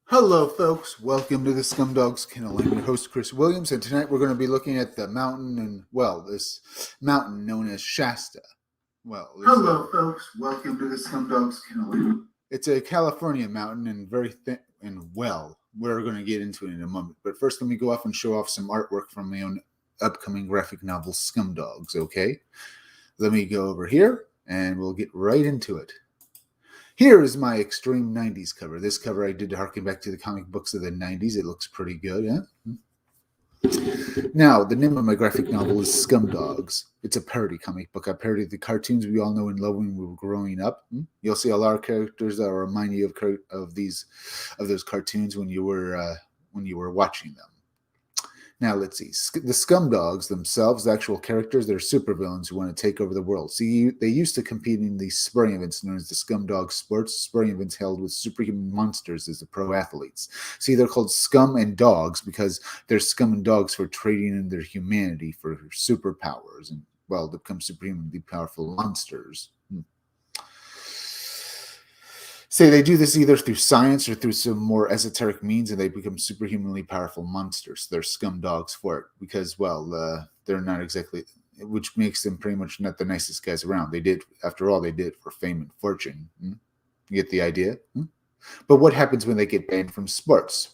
Hello, folks. Welcome to the Scumdogs Kennel. I'm your host, Chris Williams, and tonight we're going to be looking at the mountain, this mountain known as Shasta. Hello, folks. Welcome to the Scumdogs Kennel. It's a California mountain and very thin and we're going to get into it in a moment. But first, let me go off and show off some artwork from my own upcoming graphic novel, Scumdogs, okay? Let me go over here, and we'll get right into it. Here is my extreme 90s cover. This cover I did to harken back to the comic books of the 90s. It looks pretty good, yeah? Now, the name of my graphic novel is Scumdogs. It's a parody comic book. I parodied the cartoons we all know and love when we were growing up. You'll see a lot of characters that remind you of those cartoons when you were watching them. Now, let's see. The Scumdogs themselves, the actual characters, they're supervillains who want to take over the world. See, they used to compete in these sporting events known as the Scumdog Sports, sporting events held with superhuman monsters as the pro athletes. See, they're called Scum and Dogs because they're scum and dogs for trading in their humanity for superpowers and, become superhumanly powerful monsters. Say they do this either through science or through some more esoteric means, and they become superhumanly powerful monsters. They're scum dogs for it because, they're not exactly, which makes them pretty much not the nicest guys around. After all, they did it for fame and fortune. You get the idea? But what happens when they get banned from sports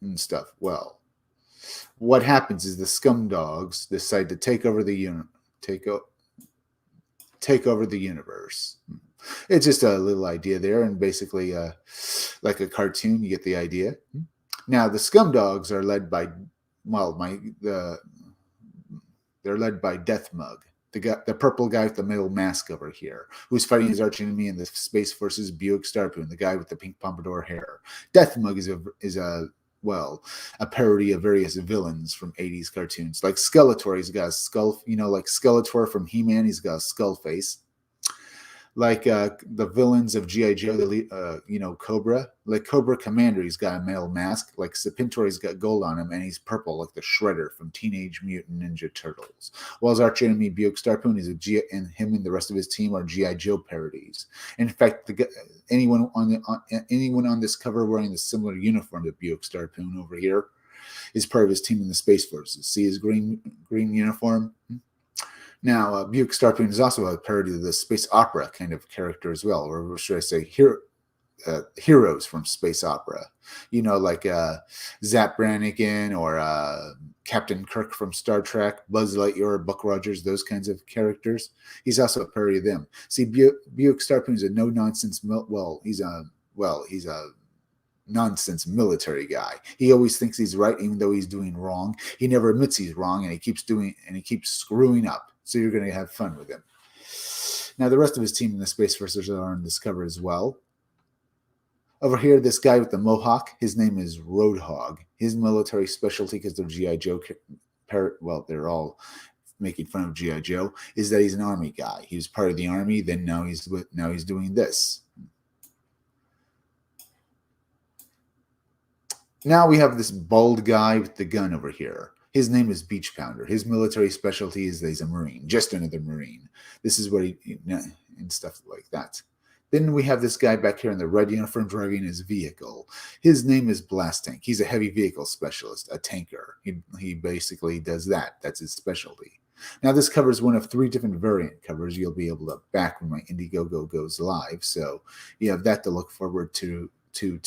and stuff? Well, what happens is the scum dogs decide to take over the universe. It's just a little idea there, and basically, like a cartoon, you get the idea. Now, the Scumdogs are led by, they're led by Death Mug, the purple guy with the metal mask over here, who's fighting his archenemy in the Space Force's Buick Starpoon, the guy with the pink pompadour hair. Death Mug is a parody of various villains from 80s cartoons. Like Skeletor, he's got a skull, like Skeletor from He-Man, he's got a skull face. Like the villains of G.I. Joe, Cobra. Like Cobra Commander, he's got a metal mask. Like Serpentor, he's got gold on him, and he's purple, like the Shredder from Teenage Mutant Ninja Turtles. While his archenemy Buick Starpoon and him and the rest of his team are G.I. Joe parodies. In fact, anyone on this cover wearing the similar uniform to Buick Starpoon over here is part of his team in the Space Forces. See his green uniform? Now, Buick Starpoon is also a parody of the space opera kind of character as well, or should I say heroes from space opera. Like Zap Brannigan or Captain Kirk from Star Trek, Buzz Lightyear, Buck Rogers, those kinds of characters. He's also a parody of them. See, Buick Starpoon is a no-nonsense, he's a nonsense military guy. He always thinks he's right, even though he's doing wrong. He never admits he's wrong, and he keeps screwing up. So you're going to have fun with him. Now, the rest of his team in the Space Forces are on this cover as well. Over here, this guy with the mohawk, his name is Roadhog. His military specialty, because they're G.I. Joe, they're all making fun of G.I. Joe, is that he's an army guy. He was part of the army, then now he's doing this. Now we have this bald guy with the gun over here. His name is Beach Pounder. His military specialty is that he's a Marine, just another Marine. This is what and stuff like that. Then we have this guy back here in the red uniform driving his vehicle. His name is Blast Tank. He's a heavy vehicle specialist, a tanker. He basically does that. That's his specialty. Now, this cover is one of 3 different variant covers you'll be able to back when my Indiegogo goes live. So you have that to look forward to too.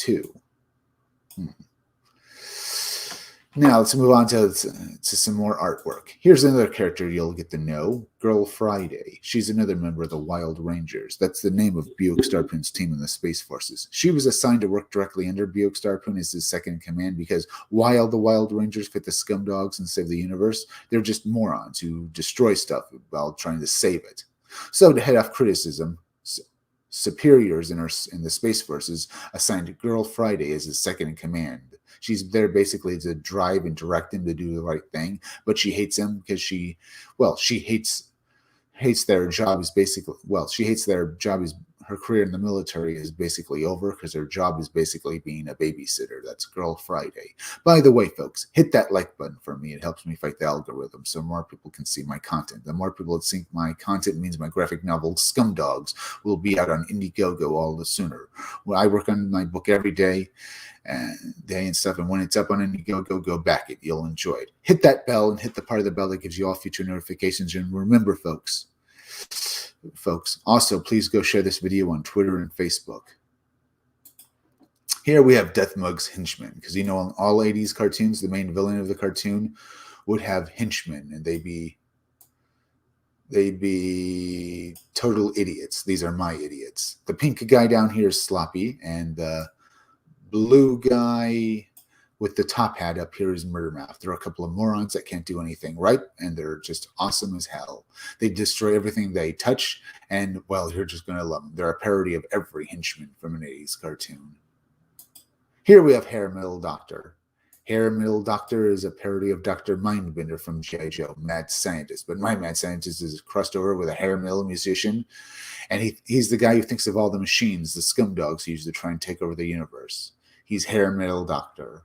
Now, let's move on to some more artwork. Here's another character you'll get to know, Girl Friday. She's another member of the Wild Rangers. That's the name of Buick Starpoon's team in the Space Forces. She was assigned to work directly under Buick Starpoon as his second in command because while the Wild Rangers fit the Scumdogs and save the universe, they're just morons who destroy stuff while trying to save it. So to head off criticism, superiors in the Space Forces assigned Girl Friday as his second in command. She's there basically to drive and direct him to do the right thing, but she hates him because she hates their job is basically, she hates their job is her career in the military is basically over because her job is basically being a babysitter. That's Girl Friday. By the way, folks, hit that like button for me. It helps me fight the algorithm so more people can see my content. The more people that see my content means my graphic novel Scumdogs will be out on Indiegogo all the sooner. Well, I work on my book every day and stuff, and when it's up on Indiegogo, go back it. You'll enjoy it. Hit that bell and hit the part of the bell that gives you all future notifications. And remember, folks, also please go share this video on Twitter and Facebook. Here we have Deathmug's henchmen, because in all 80s cartoons, the main villain of the cartoon would have henchmen, and they'd be total idiots. These are my idiots. The pink guy down here is Sloppy, and the blue guy with the top hat up here is Murdermouth. They're a couple of morons that can't do anything right, and they're just awesome as hell. They destroy everything they touch, and, well, you're just going to love them. They're a parody of every henchman from an 80s cartoon. Here we have Hair Metal Doctor. Hair Metal Doctor is a parody of Dr. Mindbender from G.I. Joe, Mad Scientist. But my Mad Scientist is crossed over with a hair metal musician, and he's the guy who thinks of all the machines the scumdogs use to try and take over the universe. He's Hair Metal Doctor.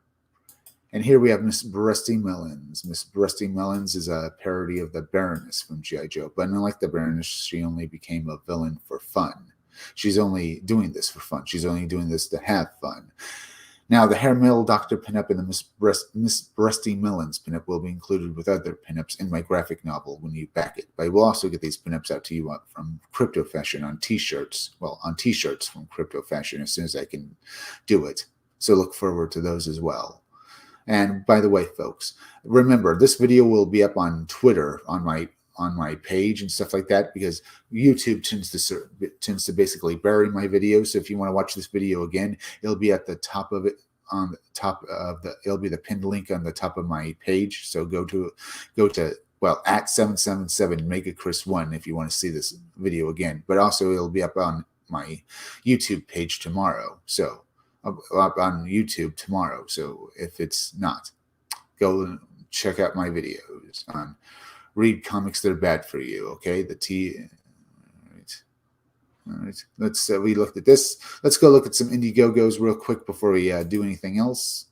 And here we have Miss Rusty Melons. Miss Rusty Melons is a parody of the Baroness from G.I. Joe. But unlike the Baroness, she only became a villain for fun. She's only doing this for fun. She's only doing this to have fun. Now, the Hair Metal Doctor pinup and the Miss Rusty Melons pinup will be included with other pinups in my graphic novel when you back it. But I will also get these pinups out to you from Crypto Fashion on T-shirts. Well, on T-shirts from Crypto Fashion as soon as I can do it. So look forward to those as well. And by the way, folks, remember, this video will be up on Twitter on my page and stuff like that, because YouTube tends to basically bury my videos. So if you want to watch this video again, it'll be at the top of it, on the top of it'll be the pinned link on the top of my page. So go to well, at 777 MegaChris1 if you want to see this video again. But also it'll be up on my YouTube page tomorrow. So up on YouTube tomorrow. So if it's not, go and check out my videos on read comics that are bad for you. Okay, all right. Let's we looked at this. Let's go look at some Indiegogos real quick before we do anything else.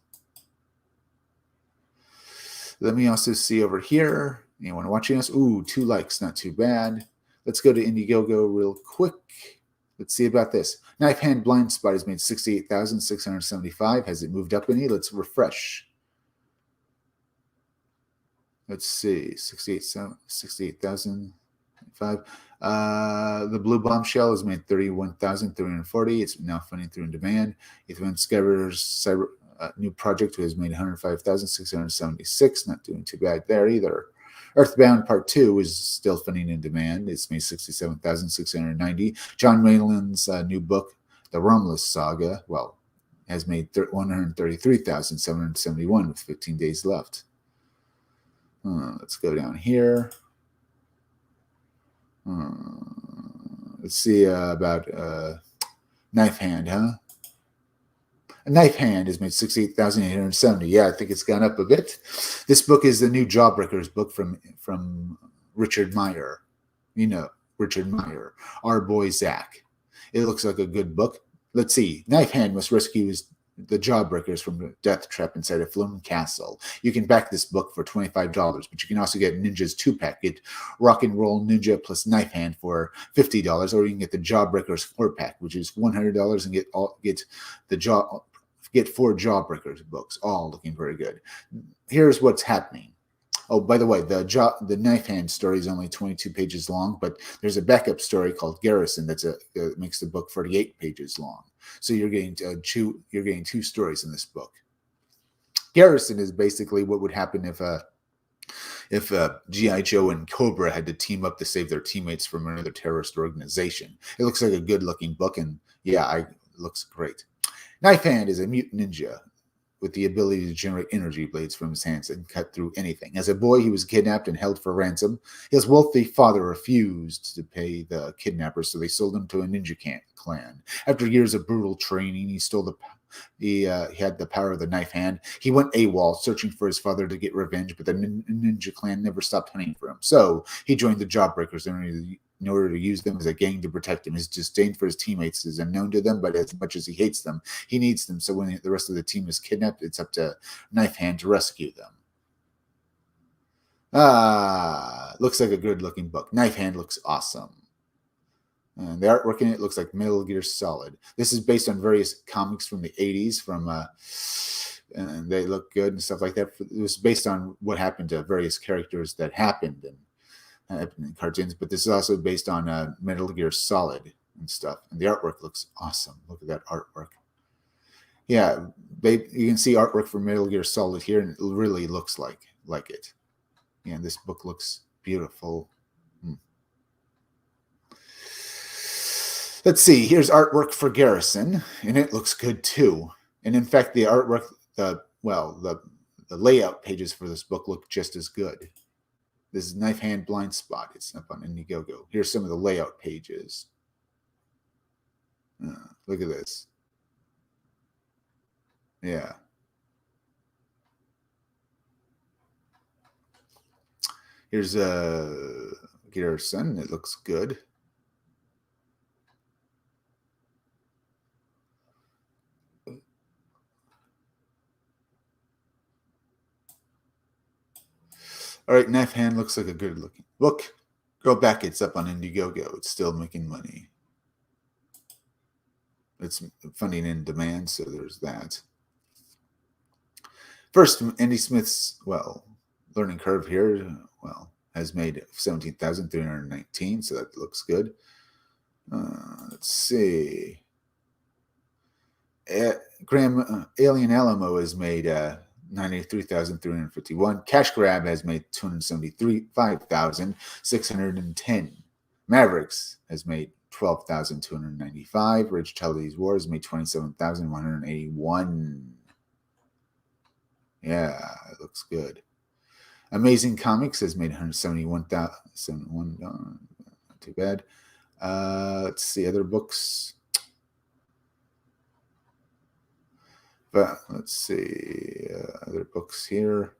Let me also see over here. Anyone watching us? Ooh, 2 likes, not too bad. Let's go to Indiegogo real quick. Let's see about this. Knife Hand Blind Spot has made 68,675. Has it moved up any? Let's refresh. Let's see, 68,005. The Blue Bombshell has made 31,340. It's now funding through in demand. Ethan Scaver's new project has made 105,676. Not doing too bad there either. Earthbound Part 2 is still funding in demand. It's made 67,690. John Mayland's new book, The Romulus Saga, well, has made 133,771 with 15 days left. Let's go down here. Let's see about Knife Hand, huh? A Knife Hand has made 68,870. Yeah, I think it's gone up a bit. This book is the new Jawbreakers book from Richard Meyer. You know, Richard Meyer, our boy Zach. It looks like a good book. Let's see. Knife Hand must rescue the Jawbreakers from the death trap inside a Flume Castle. You can back this book for $25, but you can also get Ninja's 2-pack. Get Rock and Roll Ninja plus Knife Hand for $50, or you can get the Jawbreakers 4-pack, which is $100, and get 4 Jawbreakers books, all looking very good. Here's what's happening. Oh, by the way, the Knife Hand story is only 22 pages long, but there's a backup story called Garrison that makes the book 48 pages long. So you're getting 2 stories in this book. Garrison is basically what would happen if G.I. Joe and Cobra had to team up to save their teammates from another terrorist organization. It looks like a good-looking book, and yeah, it looks great. Knife Hand is a mutant ninja with the ability to generate energy blades from his hands and cut through anything. As a boy, he was kidnapped and held for ransom. His wealthy father refused to pay the kidnappers, so they sold him to a ninja clan. After years of brutal training, he had the power of the Knife Hand. He went AWOL, searching for his father to get revenge, but the ninja clan never stopped hunting for him. So he joined the Jawbreakers in order to use them as a gang to protect him. His disdain for his teammates is unknown to them, but as much as he hates them, he needs them. So when the rest of the team is kidnapped, it's up to Knife Hand to rescue them. Looks like a good-looking book. Knife Hand looks awesome. And the artwork in it looks like Metal Gear Solid. This is based on various comics from the 80s and they look good and stuff like that. It was based on what happened to various characters that happened in cartoons, but this is also based on Metal Gear Solid and stuff. And the artwork looks awesome. Look at that artwork. Yeah, you can see artwork for Metal Gear Solid here, and it really looks like it. Yeah, this book looks beautiful. Let's see. Here's artwork for Garrison, and it looks good too. And in fact, the artwork, the layout pages for this book look just as good. This is Knife Hand Blind Spot. It's up on Indiegogo. Here's some of the layout pages. Look at this. Yeah. Here's Garrison. It looks good. All right, Knife Hand looks like a good-looking book. Go back. It's up on Indiegogo. It's still making money. It's funding in demand, so there's that. First, Andy Smith's, learning curve here, has made 17,319, so that looks good. Let's see. Alien Alamo has made 93,351. Cash Grab has made 275,610. Mavericks has made 12,295. Rage Teledy's War has made 27,181. Yeah, it looks good. Amazing Comics has made 171,071. Not too bad. Let's see other books. But let's see other books here.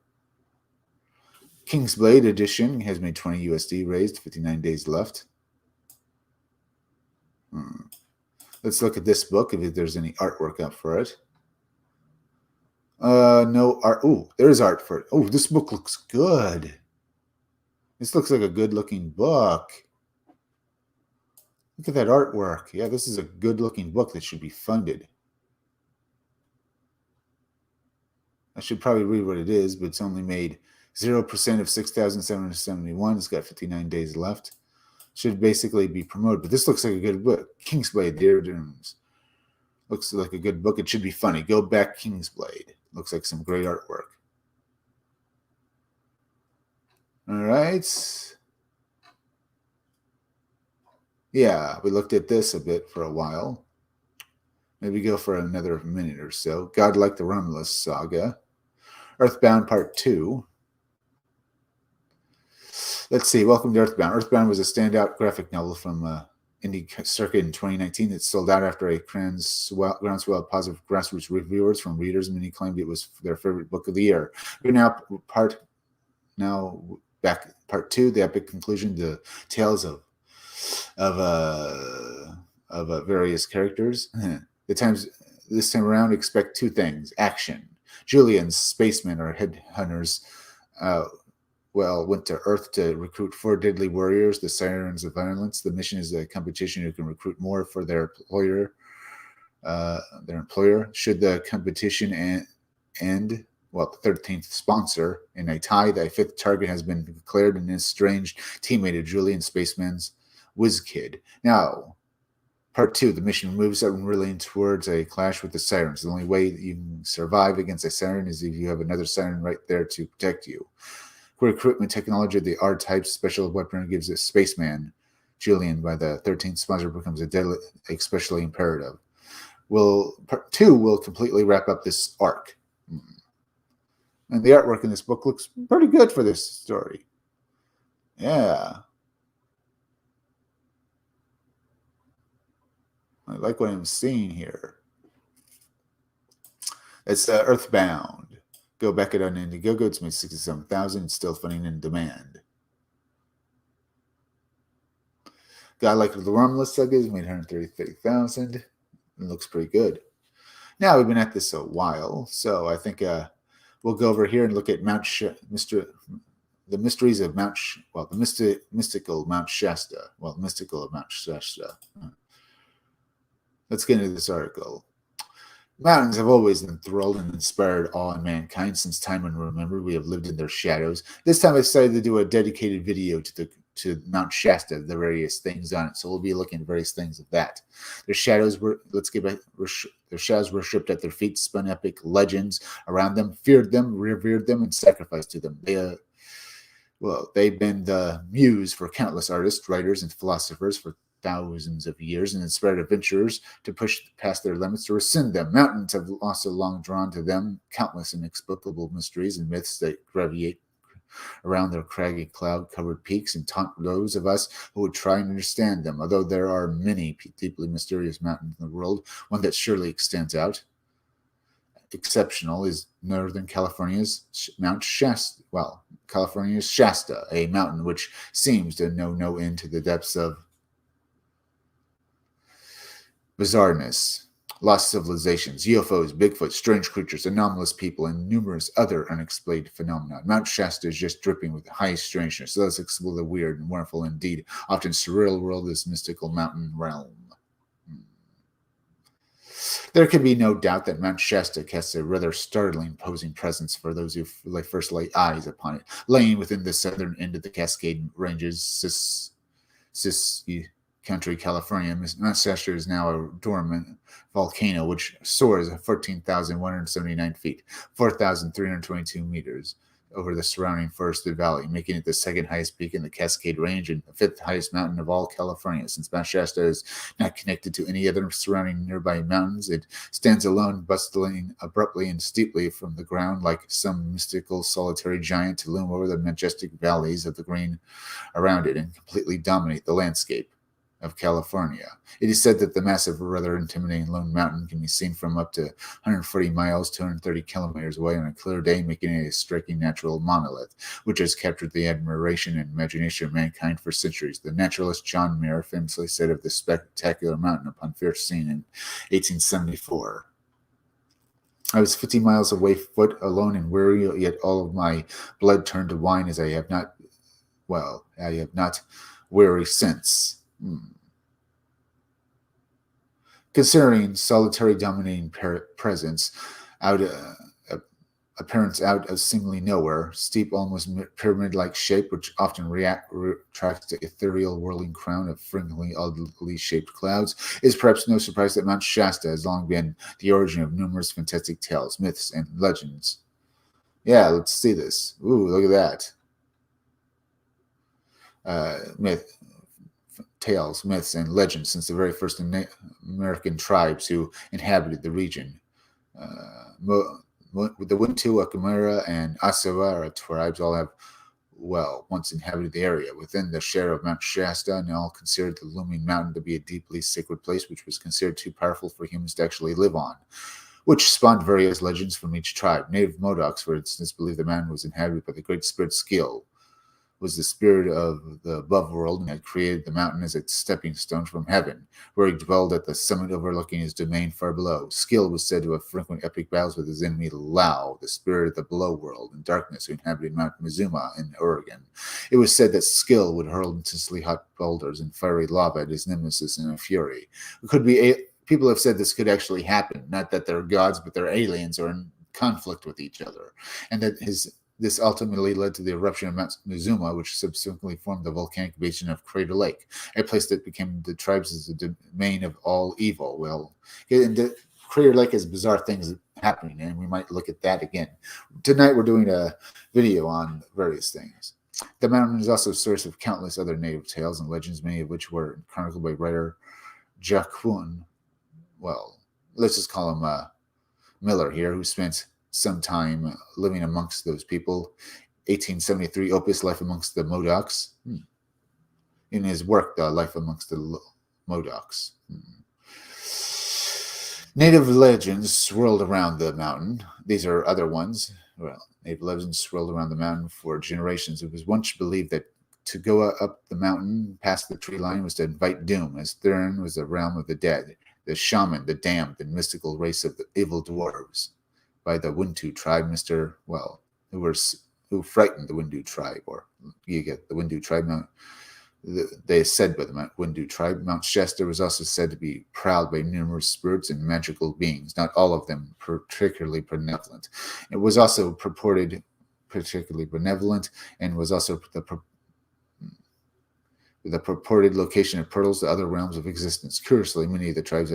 Kingsblade edition has made 20 USD, raised 59 days left. Let's look at this book if there's any artwork up for it. No art. Oh, there's art for it. Oh, this book looks good. This looks like a good-looking book. Look at that artwork. Yeah, this is a good-looking book that should be funded. I should probably read what it is, but it's only made 0% of 6,771. It's got 59 days left. Should basically be promoted, but this looks like a good book. Kingsblade, Dear Dreams. Looks like a good book. It should be funny. Go back, Kingsblade. Looks like some great artwork. All right. Yeah, we looked at this a bit for a while. Maybe go for another minute or so. God Like the Romulus Saga. Earthbound Part 2. Let's see. Welcome to Earthbound. Earthbound was a standout graphic novel from Indie Circuit in 2019. It sold out after a groundswell of positive grassroots reviewers from readers. Many claimed it was their favorite book of the year. We're now back Part 2, the epic conclusion, the tales of various characters. This time around, expect two things: action. Julian's spacemen or headhunters went to Earth to recruit 4 deadly warriors, the Sirens of Violence. The mission is a competition who can recruit more for their employer. Should the competition end, the 13th sponsor in a tie, the 5th target has been declared, and an estranged teammate of Julian Spaceman's Whiz Kid. Now, Part 2, the mission moves unwillingly towards a clash with the Sirens. The only way that you can survive against a Siren is if you have another Siren right there to protect you. Recruitment technology of the R-type special weapon gives a spaceman, Julian, by the 13th sponsor becomes especially imperative. Part 2 will completely wrap up this arc. And the artwork in this book looks pretty good for this story. Yeah. I like what I'm seeing here. It's Earthbound. Go back it on Indiegogo. It's made 67,000. It's still funding in demand. Guy like the Romulus sagas made 130,000. It looks pretty good. Now we've been at this a while, so I think we'll go over here and look at the mysteries of the mystical Mount Shasta. Well, mystical of Mount Shasta. Let's get into this article. Mountains have always enthralled and inspired awe in mankind since time unremembered. We have lived in their shadows. This time I decided to do a dedicated video to Mount Shasta, the various things on it. So we'll be looking at various things of that. Their shadows were worshipped at their feet, spun epic legends around them, feared them, revered them, and sacrificed to them. They've been the muse for countless artists, writers, and philosophers for thousands of years, and inspired adventurers to push past their limits to ascend them. Mountains have also long drawn to them countless inexplicable mysteries and myths that gravitate around their craggy cloud-covered peaks and taunt those of us who would try and understand them. Although there are many deeply mysterious mountains in the world, one that surely extends out exceptional is Northern California's Mount Shasta. Well, California's Shasta, a mountain which seems to know no end to the depths of bizarreness, lost civilizations, UFOs, Bigfoot, strange creatures, anomalous people, and numerous other unexplained phenomena. Mount Shasta is just dripping with high strangeness. So let's explore the weird and wonderful, indeed often surreal world of this mystical mountain realm. There can be no doubt that Mount Shasta casts a rather startling, imposing presence for those who first lay eyes upon it. Laying within the southern end of the Cascade Ranges, country, California, Mount Shasta is now a dormant volcano which soars 14,179 feet, 4,322 meters over the surrounding forested valley, making it the second highest peak in the Cascade Range and the fifth highest mountain of all California. Since Mount Shasta is not connected to any other surrounding nearby mountains, it stands alone, bustling abruptly and steeply from the ground like some mystical solitary giant to loom over the majestic valleys of the green around it and completely dominate the landscape of California. It is said that the massive, rather intimidating lone mountain can be seen from up to 140 miles, 230 kilometers away on a clear day, making it a striking natural monolith, which has captured the admiration and imagination of mankind for centuries. The naturalist John Muir famously said of this spectacular mountain upon first seen in 1874, "I was 50 miles away foot, alone and weary, yet all of my blood turned to wine as I have not weary since." Considering solitary dominating presence appearance out of seemingly nowhere, steep, almost pyramid-like shape, which often retracts the ethereal whirling crown of frequently oddly shaped clouds, is perhaps no surprise that Mount Shasta has long been the origin of numerous fantastic tales, myths, and legends. Yeah, let's see this. Ooh, look at that. Tales, myths, and legends since the very first American tribes who inhabited the region. The Wintu, Akamara, and Asawara tribes all have, once inhabited the area. Within the share of Mount Shasta, and all considered the looming mountain to be a deeply sacred place which was considered too powerful for humans to actually live on, which spawned various legends from each tribe. Native Modocs, for instance, believed the mountain was inhabited by the great spirit Skill, was the spirit of the above world, and had created the mountain as a stepping stone from heaven, where he dwelled at the summit overlooking his domain far below. Skill was said to have frequent epic battles with his enemy Lao, the spirit of the below world and darkness, who inhabited Mount Mizuma in Oregon. It was said that Skill would hurl intensely hot boulders and fiery lava at his nemesis in a fury. It could be people have said this could actually happen, not that they're gods, but they're aliens or in conflict with each other, and that this ultimately led to the eruption of Mount Mizuma, which subsequently formed the volcanic basin of Crater Lake, a place that became the tribes as the domain of all evil. Well, in the Crater Lake has bizarre things happening, and we might look at that again. Tonight we're doing a video on various things. The mountain is also a source of countless other native tales and legends, many of which were chronicled by writer Jacqueline, let's just call him Miller here, who spent some time living amongst those people. 1873 opus Life Amongst the Modocs. In his work, The Life Amongst the Modocs. Native legends swirled around the mountain. These are other ones. Native legends swirled around the mountain for generations. It was once believed that to go up the mountain past the tree line was to invite doom, as Thurn was the realm of the dead, the shaman, the damned, and mystical race of the evil dwarves by the Wintu tribe, who frightened the Windu tribe, or you get the Windu tribe. They said by the Windu tribe, Mount Shasta was also said to be prowled by numerous spirits and magical beings, not all of them particularly benevolent. It was also purported particularly benevolent, and was also the purported location of portals to other realms of existence. Curiously, many of the tribes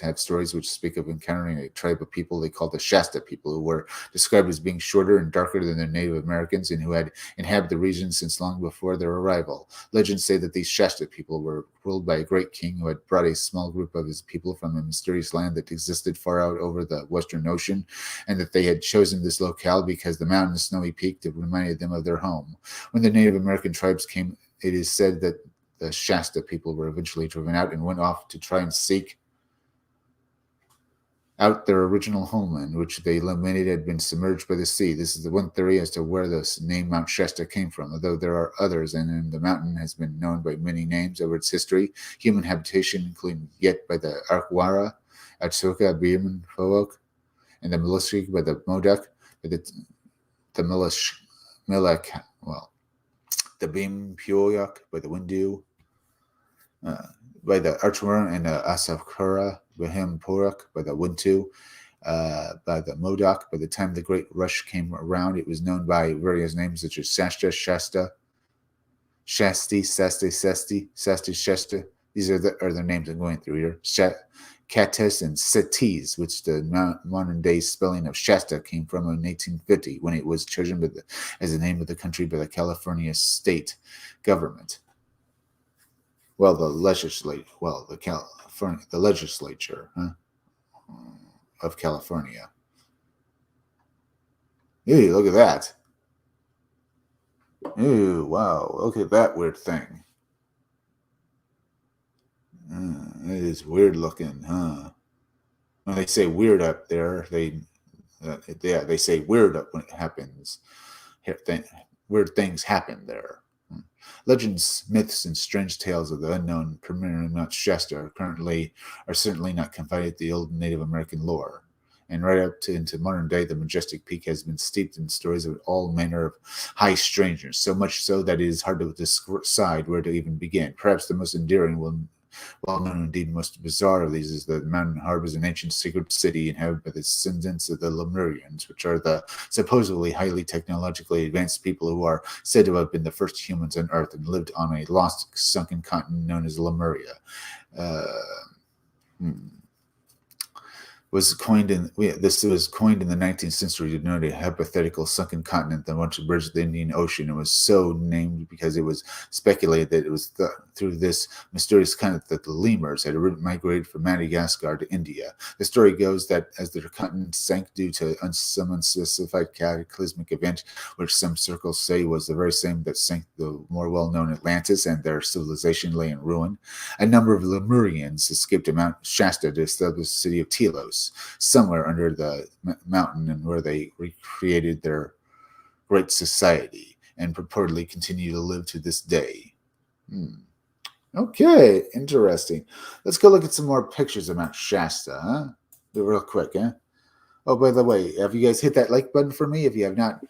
have stories which speak of encountering a tribe of people they called the Shasta people, who were described as being shorter and darker than their Native Americans, and who had inhabited the region since long before their arrival. Legends say that these Shasta people were ruled by a great king who had brought a small group of his people from a mysterious land that existed far out over the Western Ocean, and that they had chosen this locale because the mountain's snowy peak reminded them of their home. When the Native American tribes came, it is said that the Shasta people were eventually driven out and went off to try and seek out their original homeland, which they lamented had been submerged by the sea. This is the one theory as to where the name Mount Shasta came from, although there are others, and the mountain has been known by many names over its history. Human habitation, including Yet by the Arkwara, Atsuka, Beeman, Fook, and the Milishik by the Modoc, by the Beam Pyoyak by the Windu, by the Archwar, and the Asakura, Bahim Porak by the Wintu, by the Modoc. By the time the Great Rush came around, it was known by various names such as Shasta, Shasta, Shasti, Sesti, Shasta. These are their names I'm going through here. Kates and Setis, which the modern day spelling of Shasta came from in 1850, when it was chosen as the name of the country by the California state government. Well, the legislature of California. Ew, look at that. Ew, wow, look at that weird thing. It is weird looking, huh? When they say weird up there, they say weird up when it happens. Weird things happen there. Legends, myths, and strange tales of the unknown, primarily Mount Shasta, are certainly not confined to the old Native American lore. And right up into modern day, the majestic peak has been steeped in stories of all manner of high strangeness, so much so that it is hard to decide where to even begin. Perhaps the most endearing, well-known, indeed most bizarre of these, is the mountain harbors an ancient secret city inhabited by the descendants of the Lemurians, which are the supposedly highly technologically advanced people who are said to have been the first humans on Earth and lived on a lost, sunken continent known as Lemuria. This was coined in the 19th century to denote a hypothetical sunken continent that once bridged the Indian Ocean, and was so named because it was speculated that it was through this mysterious continent that the lemurs had migrated from Madagascar to India. The story goes that as the continent sank due to some unspecified cataclysmic event, which some circles say was the very same that sank the more well-known Atlantis, and their civilization lay in ruin, a number of Lemurians escaped to Mount Shasta to establish the city of Telos, somewhere under the mountain, and where they recreated their great society and purportedly continue to live to this day. Okay, interesting. Let's go look at some more pictures of Mount Shasta, huh? Real quick, huh? Oh, by the way, have you guys hit that like button for me? If you have not,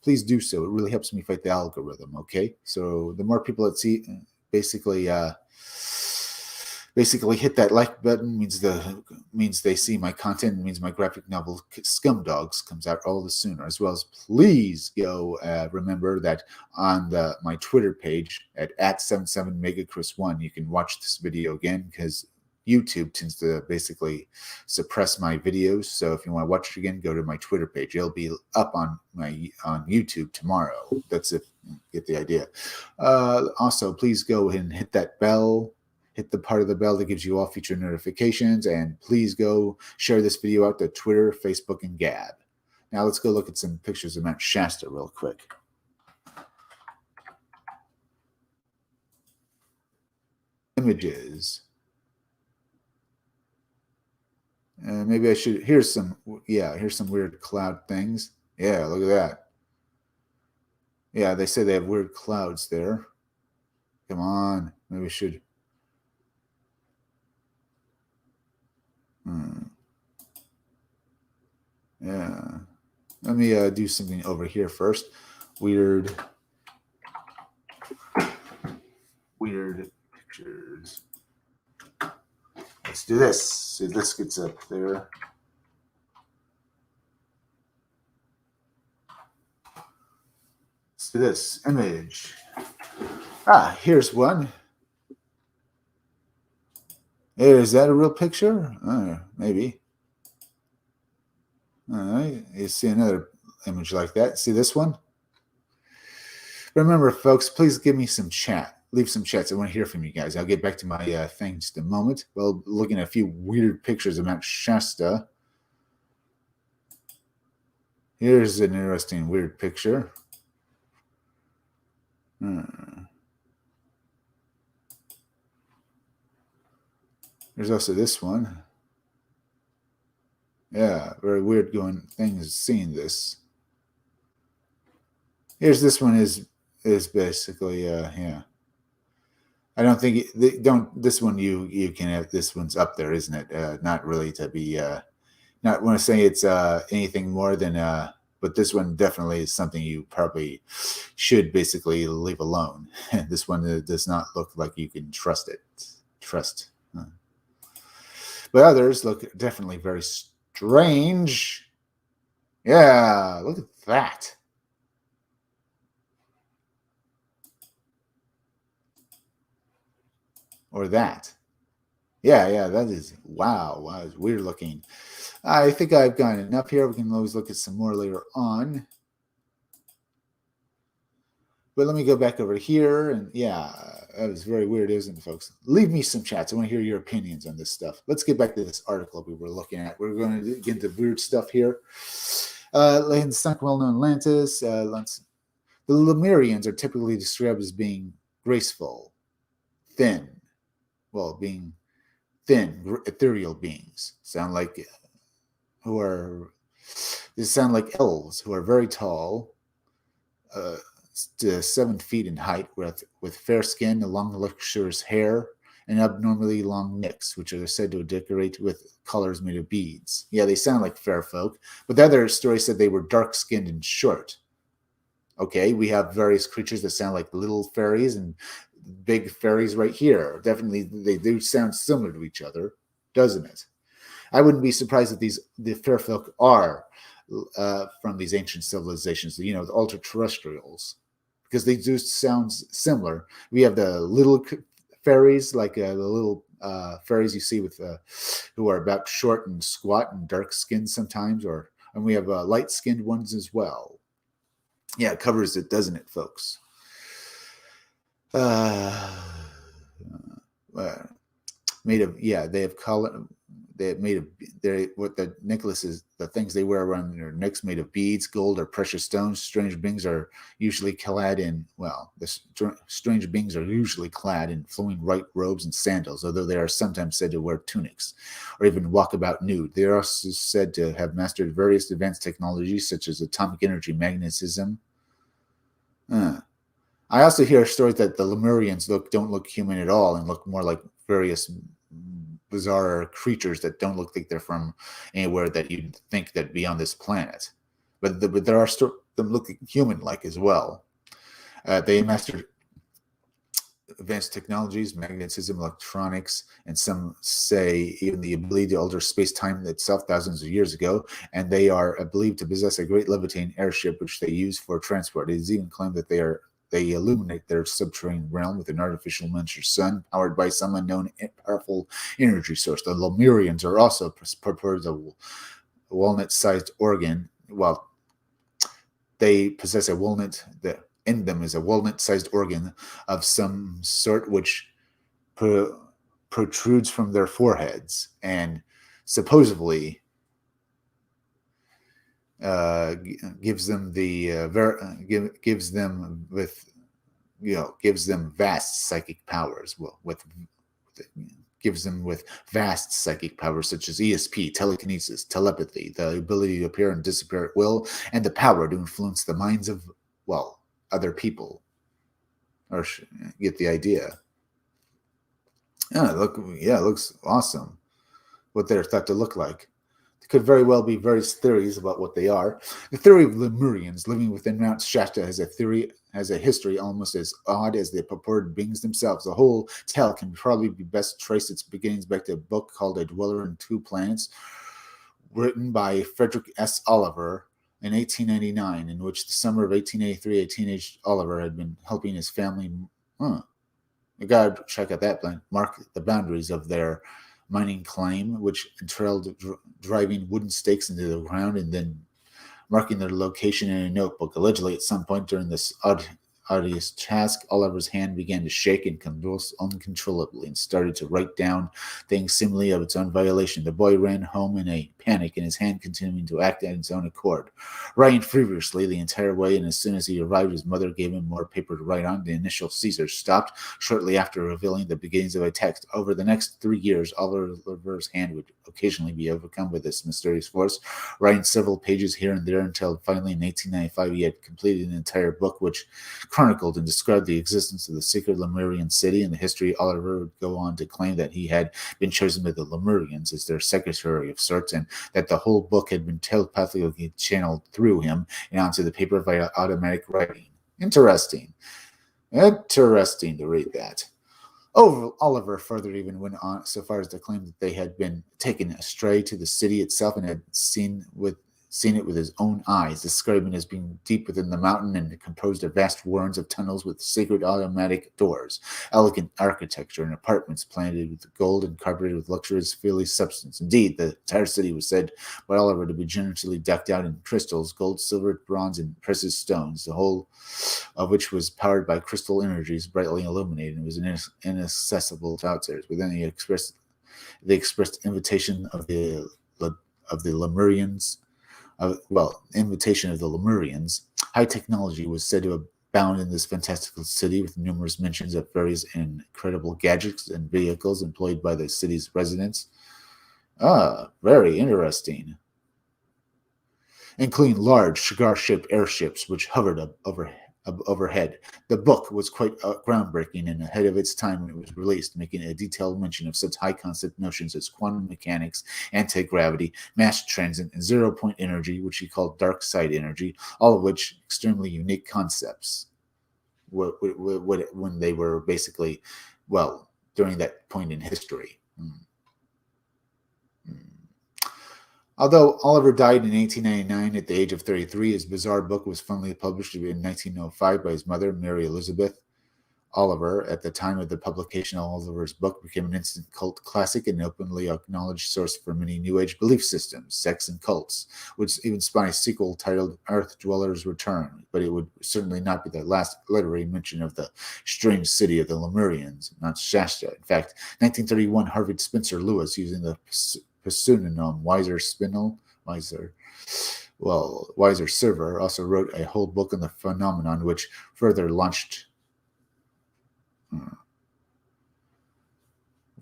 please do so. It really helps me fight the algorithm, okay? So the more people that see, basically hit that like button means they see my content, and means my graphic novel Scumdogs comes out all the sooner. As well as, please go remember that on my Twitter page at 77megachris1, you can watch this video again, because YouTube tends to basically suppress my videos. So if you want to watch it again, go to my Twitter page. It'll be up on YouTube tomorrow. That's if you get the idea. Also, please go ahead and hit that bell. Hit the part of the bell that gives you all future notifications, and please go share this video out to Twitter, Facebook, and Gab. Now let's go look at some pictures of Mount Shasta real quick. Images. Maybe I should. Here's some weird cloud things. Yeah, look at that. Yeah, they say they have weird clouds there. Come on. Maybe we should. Yeah. Let me do something over here first. Weird pictures. Let's do this. See if this gets up there. Let's do this. Image. Here's one. Is that a real picture? Maybe. All right. You see another image like that. See this one? Remember, folks, please give me some chat. Leave some chats. I want to hear from you guys. I'll get back to my things in a moment. Well, looking at a few weird pictures of Mount Shasta. Here's an interesting weird picture. There's also this one. Yeah, very weird going things seeing this. Here's this one is basically yeah. I don't think this one you can have. This one's up there, isn't it? Not really to be not want to say it's anything more than but this one definitely is something you probably should basically leave alone. This one does not look like you can trust it. But others look definitely very strange. Yeah, look at that. Or that. Yeah, that is, wow, it's weird looking. I think I've gotten enough here. We can always look at some more later on. But let me go back over here. And yeah, that was very weird, isn't it, folks? Leave me some chats. I want to hear your opinions on this stuff. Let's get back to this article we were looking at. We're going to get into weird stuff here. In sunk well-known Atlantis, the Lemurians are typically described as being graceful, thin, ethereal beings. They sound like elves who are very tall, to 7 feet in height, with fair skin, long luxurious hair, and abnormally long necks, which are said to decorate with colors made of beads. Yeah, they sound like fair folk, but the other story said they were dark-skinned and short. Okay, we have various creatures that sound like little fairies and big fairies right here. Definitely, they do sound similar to each other, doesn't it? I wouldn't be surprised if the fair folk are from these ancient civilizations, the ultra-terrestrials, because they do sound similar. We have the little fairies, like the little fairies you see with who are about short and squat and dark-skinned sometimes, and we have light-skinned ones as well. Yeah, it covers it, doesn't it, folks? Made of, yeah, they have color. They made of what the necklaces, the things they wear around their necks, made of beads, gold, or precious stones. Strange beings are usually clad in strange beings are usually clad in flowing white robes and sandals, although they are sometimes said to wear tunics or even walk about nude. They are also said to have mastered various advanced technologies such as atomic energy, magnetism. I also hear stories that the Lemurians don't look human at all and look more like various bizarre creatures that don't look like they're from anywhere that you'd think that'd be on this planet. But there are them looking human-like as well. They mastered advanced technologies, magnetism, electronics, and some say even the ability to alter space-time itself thousands of years ago, and they are believed to possess a great levitating airship which they use for transport. It is even claimed that they illuminate their subterranean realm with an artificial miniature sun powered by some unknown powerful energy source. The Lemurians are also purported a walnut-sized organ. Well, they possess a walnut that in them is a walnut-sized organ of some sort which protrudes from their foreheads and supposedly gives them vast psychic powers. Gives them with vast psychic powers such as ESP, telekinesis, telepathy, the ability to appear and disappear at will, and the power to influence the minds of other people. or get the idea. Yeah, it looks awesome. What they're thought to look like. There could very well be various theories about what they are. The theory of Lemurians living within Mount Shasta has a history almost as odd as the purported beings themselves. The whole tale can probably be best traced its beginnings back to a book called A Dweller in Two Planets, written by Frederick S. Oliver in 1899, in which the summer of 1883, a teenage Oliver had been helping his family. Huh, you gotta check out that plan. Mark the boundaries of their mining claim, which entailed driving wooden stakes into the ground and then marking their location in a notebook. Allegedly, at some point during this arduous task, Oliver's hand began to shake and convulse uncontrollably and started to write down things seemingly of its own violation. The boy ran home in a panic, and his hand continuing to act at its own accord, writing feverishly the entire way, and as soon as he arrived, his mother gave him more paper to write on. The initial Caesar stopped shortly after, revealing the beginnings of a text. Over the next 3 years, Oliver's hand would occasionally be overcome by this mysterious force, writing several pages here and there until finally in 1895 he had completed an entire book which chronicled and described the existence of the secret Lemurian city and the history. Oliver would go on to claim that he had been chosen by the Lemurians as their secretary of sorts, and that the whole book had been telepathically channeled through him and onto the paper via automatic writing. Interesting. Interesting to read that. Oliver further even went on so far as to claim that they had been taken astray to the city itself and had seen it with his own eyes, describing it as being deep within the mountain and composed of vast warrens of tunnels with secret automatic doors, elegant architecture, and apartments planted with gold and carpeted with luxurious feely substance. Indeed, the entire city was said by Oliver to be generously decked out in crystals, gold, silver, bronze, and precious stones, the whole of which was powered by crystal energies brightly illuminated and was inaccessible to outsiders. Within the expressed invitation of the Lemurians, invitation of the Lemurians, high technology was said to abound in this fantastical city, with numerous mentions of various incredible gadgets and vehicles employed by the city's residents. Very interesting. Including large cigar-shaped airships which hovered overhead. The book was quite groundbreaking and ahead of its time when it was released, making a detailed mention of such high-concept notions as quantum mechanics, anti-gravity, mass transit, and zero-point energy, which he called dark side energy, all of which extremely unique concepts when they were basically, during that point in history. Although Oliver died in 1899 at the age of 33, his bizarre book was finally published in 1905 by his mother, Mary Elizabeth. Oliver, at the time of the publication of Oliver's book, became an instant cult classic and an openly acknowledged source for many New Age belief systems, sects, and cults, which even spawned a sequel titled Earth Dwellers Return, but it would certainly not be the last literary mention of the strange city of the Lemurians, Mount Shasta. In fact, 1931, Harvard Spencer Lewis, using the pseudonym Wiser Server, also wrote a whole book on the phenomenon, which further launched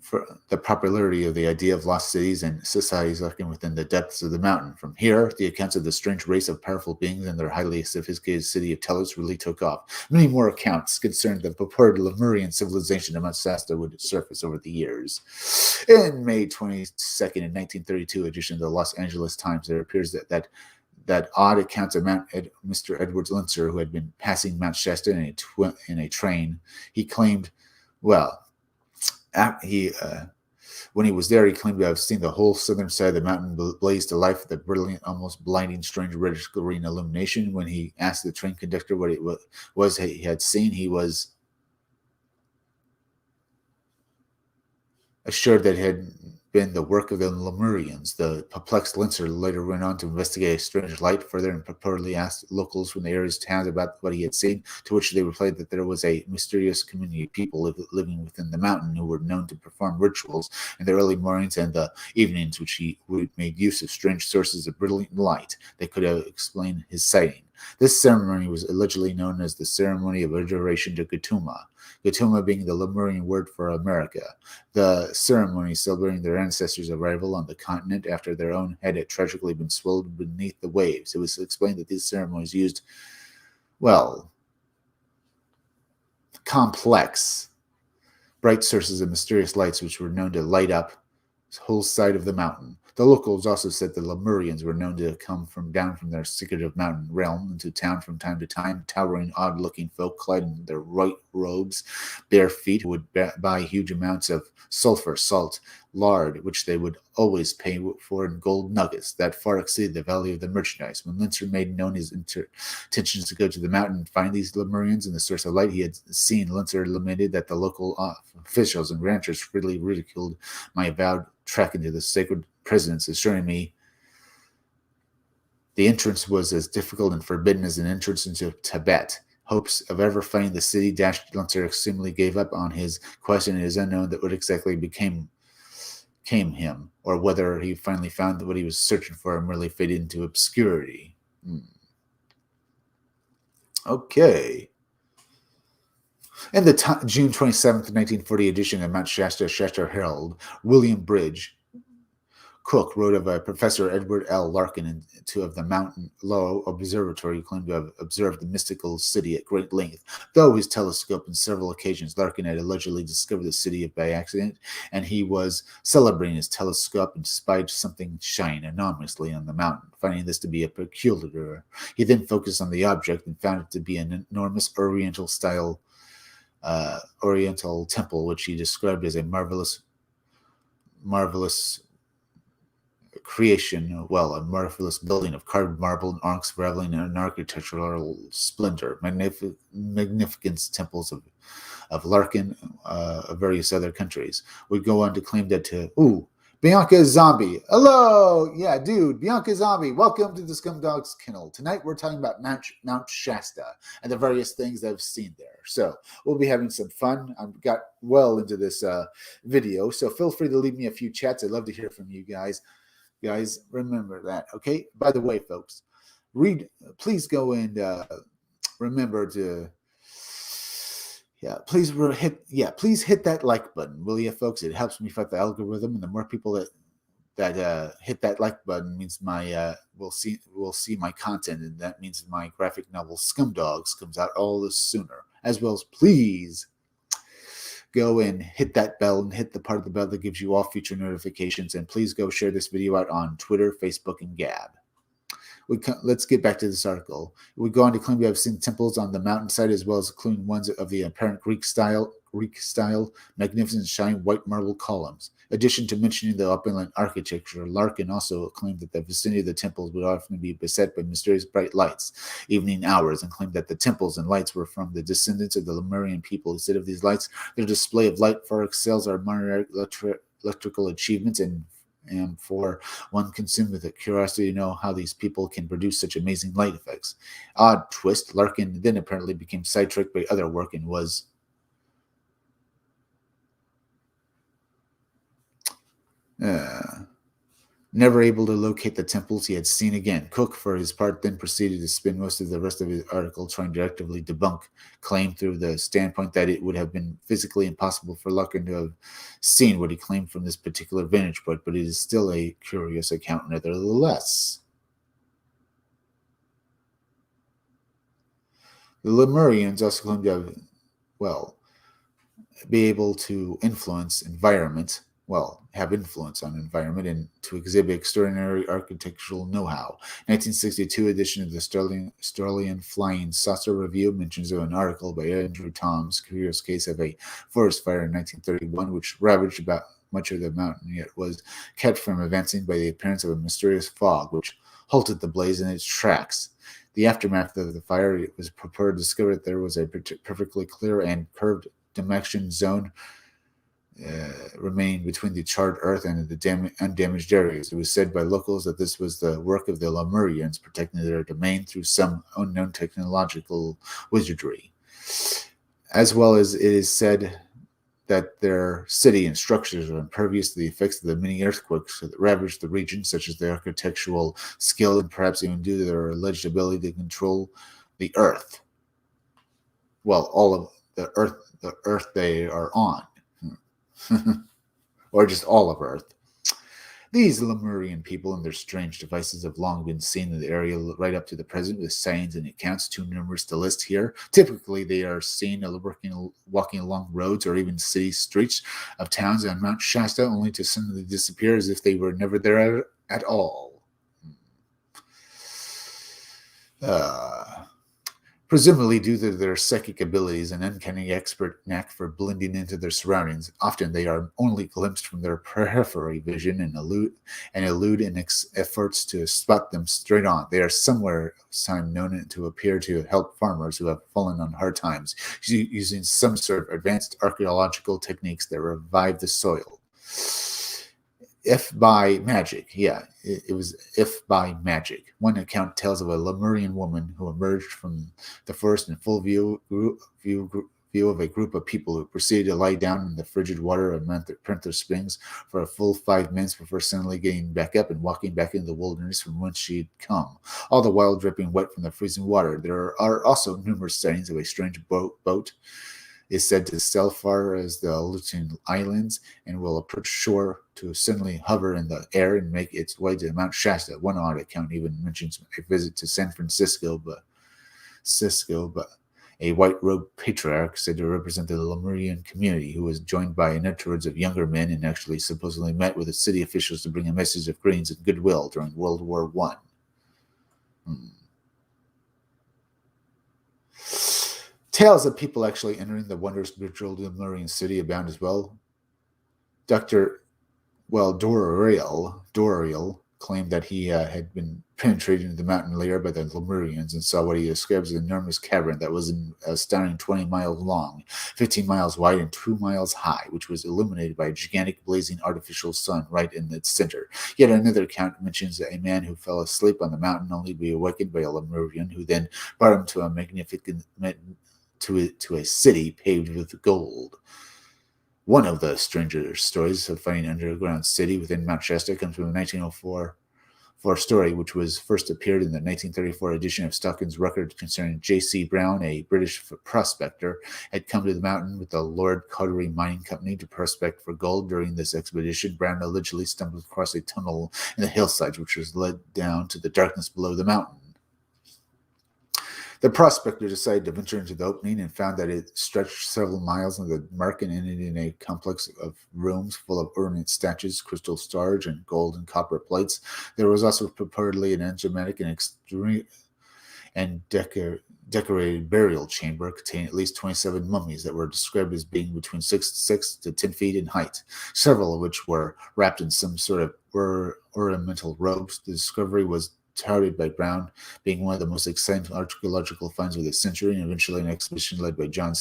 for the popularity of the idea of lost cities and societies lurking within the depths of the mountain. From here, the accounts of the strange race of powerful beings and their highly sophisticated city of Telos really took off. Many more accounts concerning the purported Lemurian civilization of Mount Shasta would surface over the years. In May 22nd, in 1932 edition of the Los Angeles Times, there appears that odd accounts of Mr. Edward Linser, who had been passing Mount Shasta in a train. He claimed, when he was there, he claimed to have seen the whole southern side of the mountain blaze to life with a brilliant, almost blinding, strange reddish green illumination. When he asked the train conductor what it was he had seen, he was assured that it had been the work of the Lemurians. The perplexed Linser later went on to investigate a strange light further and purportedly asked locals from the area's towns about what he had seen, to which they replied that there was a mysterious community of people living within the mountain who were known to perform rituals in the early mornings and the evenings, which he made use of strange sources of brilliant light that could explain his sighting. This ceremony was allegedly known as the Ceremony of Adoration to Gatuma, Gatuma being the Lemurian word for America. The ceremony celebrating their ancestors' arrival on the continent after their own had tragically been swallowed beneath the waves. It was explained that these ceremonies used, complex, bright sources of mysterious lights which were known to light up the whole side of the mountain. The locals also said the Lemurians were known to come down from their secretive mountain realm into town from time to time, towering, odd-looking folk clad in their white robes, bare feet, who would buy huge amounts of sulfur, salt, lard, which they would always pay for in gold nuggets that far exceeded the value of the merchandise. When Linzer made known his intentions to go to the mountain and find these Lemurians and the source of light he had seen, Linzer lamented that the local officials and ranchers freely ridiculed my avowed trek into the sacred presence, assuring me the entrance was as difficult and forbidden as an entrance into Tibet. Hopes of ever finding the city dashed. Linzer extremely gave up on his quest, and it is unknown that what exactly became him, or whether he finally found what he was searching for and merely faded into obscurity. Okay. In the June 27th, 1940 edition of Mount Shasta Herald, William Bridge Cook wrote of a Professor Edward L. Larkin of the Mountain Low Observatory, who claimed to have observed the mystical city at great length. Though his telescope on several occasions, Larkin had allegedly discovered the city by accident, and he was celebrating his telescope and spied something shine anomalously on the mountain. Finding this to be a peculiar, he then focused on the object and found it to be an enormous Oriental temple, which he described as a marvelous creation, a marvelous building of carved marble and onyx, reveling in an architectural splendor. Magnificent temples of Larkin, of various other countries, would go on to claim that Bianca Zombie. Hello! Yeah, dude, Bianca Zombie. Welcome to the Scumdog's Kennel. Tonight we're talking about Mount Shasta and the various things I've seen there. So we'll be having some fun. I've got well into this video, so feel free to leave me a few chats. I'd love to hear from you guys. Guys, remember that, okay? By the way, folks, please go and remember to, please hit that like button, will you, folks? It helps me fight the algorithm, and the more people that hit that like button means will see my content, and that means my graphic novel Scumdogs comes out all the sooner. As well as, please go and hit that bell and hit the part of the bell that gives you all future notifications. And please go share this video out on Twitter, Facebook, and Gab. Let's get back to this article. We go on to claim we have seen temples on the mountainside, as well as including ones of the apparent Greek style, magnificent shining white marble columns. In addition to mentioning the upland architecture, Larkin also claimed that the vicinity of the temples would often be beset by mysterious bright lights, evening hours, and claimed that the temples and lights were from the descendants of the Lemurian people. Instead of these lights, their display of light far excels our modern electrical achievements, and for one consumed with a curiosity to know how these people can produce such amazing light effects. Odd twist, Larkin then apparently became sidetracked by other work and was never able to locate the temples he had seen again. Cook, for his part, then proceeded to spend most of the rest of his article trying to actively debunk claim through the standpoint that it would have been physically impossible for Larkin to have seen what he claimed from this particular vantage point, but it is still a curious account nevertheless. The Lemurians also claimed to have, be able to influence environment, have influence on environment, and to exhibit extraordinary architectural know-how. 1962 edition of the Australian Flying Saucer Review mentions of an article by Andrew Tom's curious case of a forest fire in 1931, which ravaged about much of the mountain, yet was kept from advancing by the appearance of a mysterious fog, which halted the blaze in its tracks. The aftermath of the fire, it was purported to discover that there was a perfectly clear and curved demarcation zone remaining between the charred earth and the undamaged areas. It was said by locals that this was the work of the Lemurians protecting their domain through some unknown technological wizardry. As well as it is said that their city and structures are impervious to the effects of the many earthquakes that ravaged the region, such as their architectural skill and perhaps even due to their alleged ability to control the earth. All of the earth they are on. Or just all of Earth. These Lemurian people and their strange devices have long been seen in the area right up to the present, with sightings and accounts too numerous to list here. Typically, they are seen walking along roads or even city streets of towns on Mount Shasta, only to suddenly disappear as if they were never there at all. Presumably due to their psychic abilities and uncanny expert knack for blending into their surroundings. Often they are only glimpsed from their periphery vision and elude in efforts to spot them straight on. They are somewhere known to appear to help farmers who have fallen on hard times, using some sort of advanced archaeological techniques that revive the soil. If by magic, it was if by magic. One account tells of a Lemurian woman who emerged from the forest in full view of a group of people who proceeded to lie down in the frigid water of Panther Springs for a full 5 minutes before suddenly getting back up and walking back into the wilderness from whence she had come, all the while dripping wet from the freezing water. There are also numerous sightings of a strange boat is said to sail far as the Aleutian Islands and will approach shore to suddenly hover in the air and make its way to Mount Shasta. One odd account even mentions a visit to San Francisco, but a white-robed patriarch said to represent the Lemurian community, who was joined by a network of younger men and actually supposedly met with the city officials to bring a message of greetings and goodwill during World War I. Tales of people actually entering the wondrous spiritual Lemurian city abound as well. Doriel claimed that he had been penetrated into the mountain layer by the Lemurians and saw what he describes as an enormous cavern that was an astounding 20 miles long, 15 miles wide, and 2 miles high, which was illuminated by a gigantic blazing artificial sun right in its center. Yet another account mentions a man who fell asleep on the mountain only to be awakened by a Lemurian, who then brought him to a to a city paved with gold. One of the stranger stories of finding an underground city within Mount Shasta comes from the 1904 story, which was first appeared in the 1934 edition of Stockton's record concerning J.C. Brown, a British prospector, had come to the mountain with the Lord Carteret Mining Company to prospect for gold. During this expedition, Brown allegedly stumbled across a tunnel in the hillsides, which was led down to the darkness below the mountain. The prospector decided to venture into the opening and found that it stretched several miles in the dark and ended in a complex of rooms full of ornate statues, crystal stars, and gold and copper plates. There was also purportedly an enigmatic and decorated burial chamber containing at least 27 mummies that were described as being between 6 to 10 feet in height, several of which were wrapped in some sort of ornamental robes. The discovery was touted by Brown being one of the most exciting archaeological finds of the century, and eventually an expedition led by John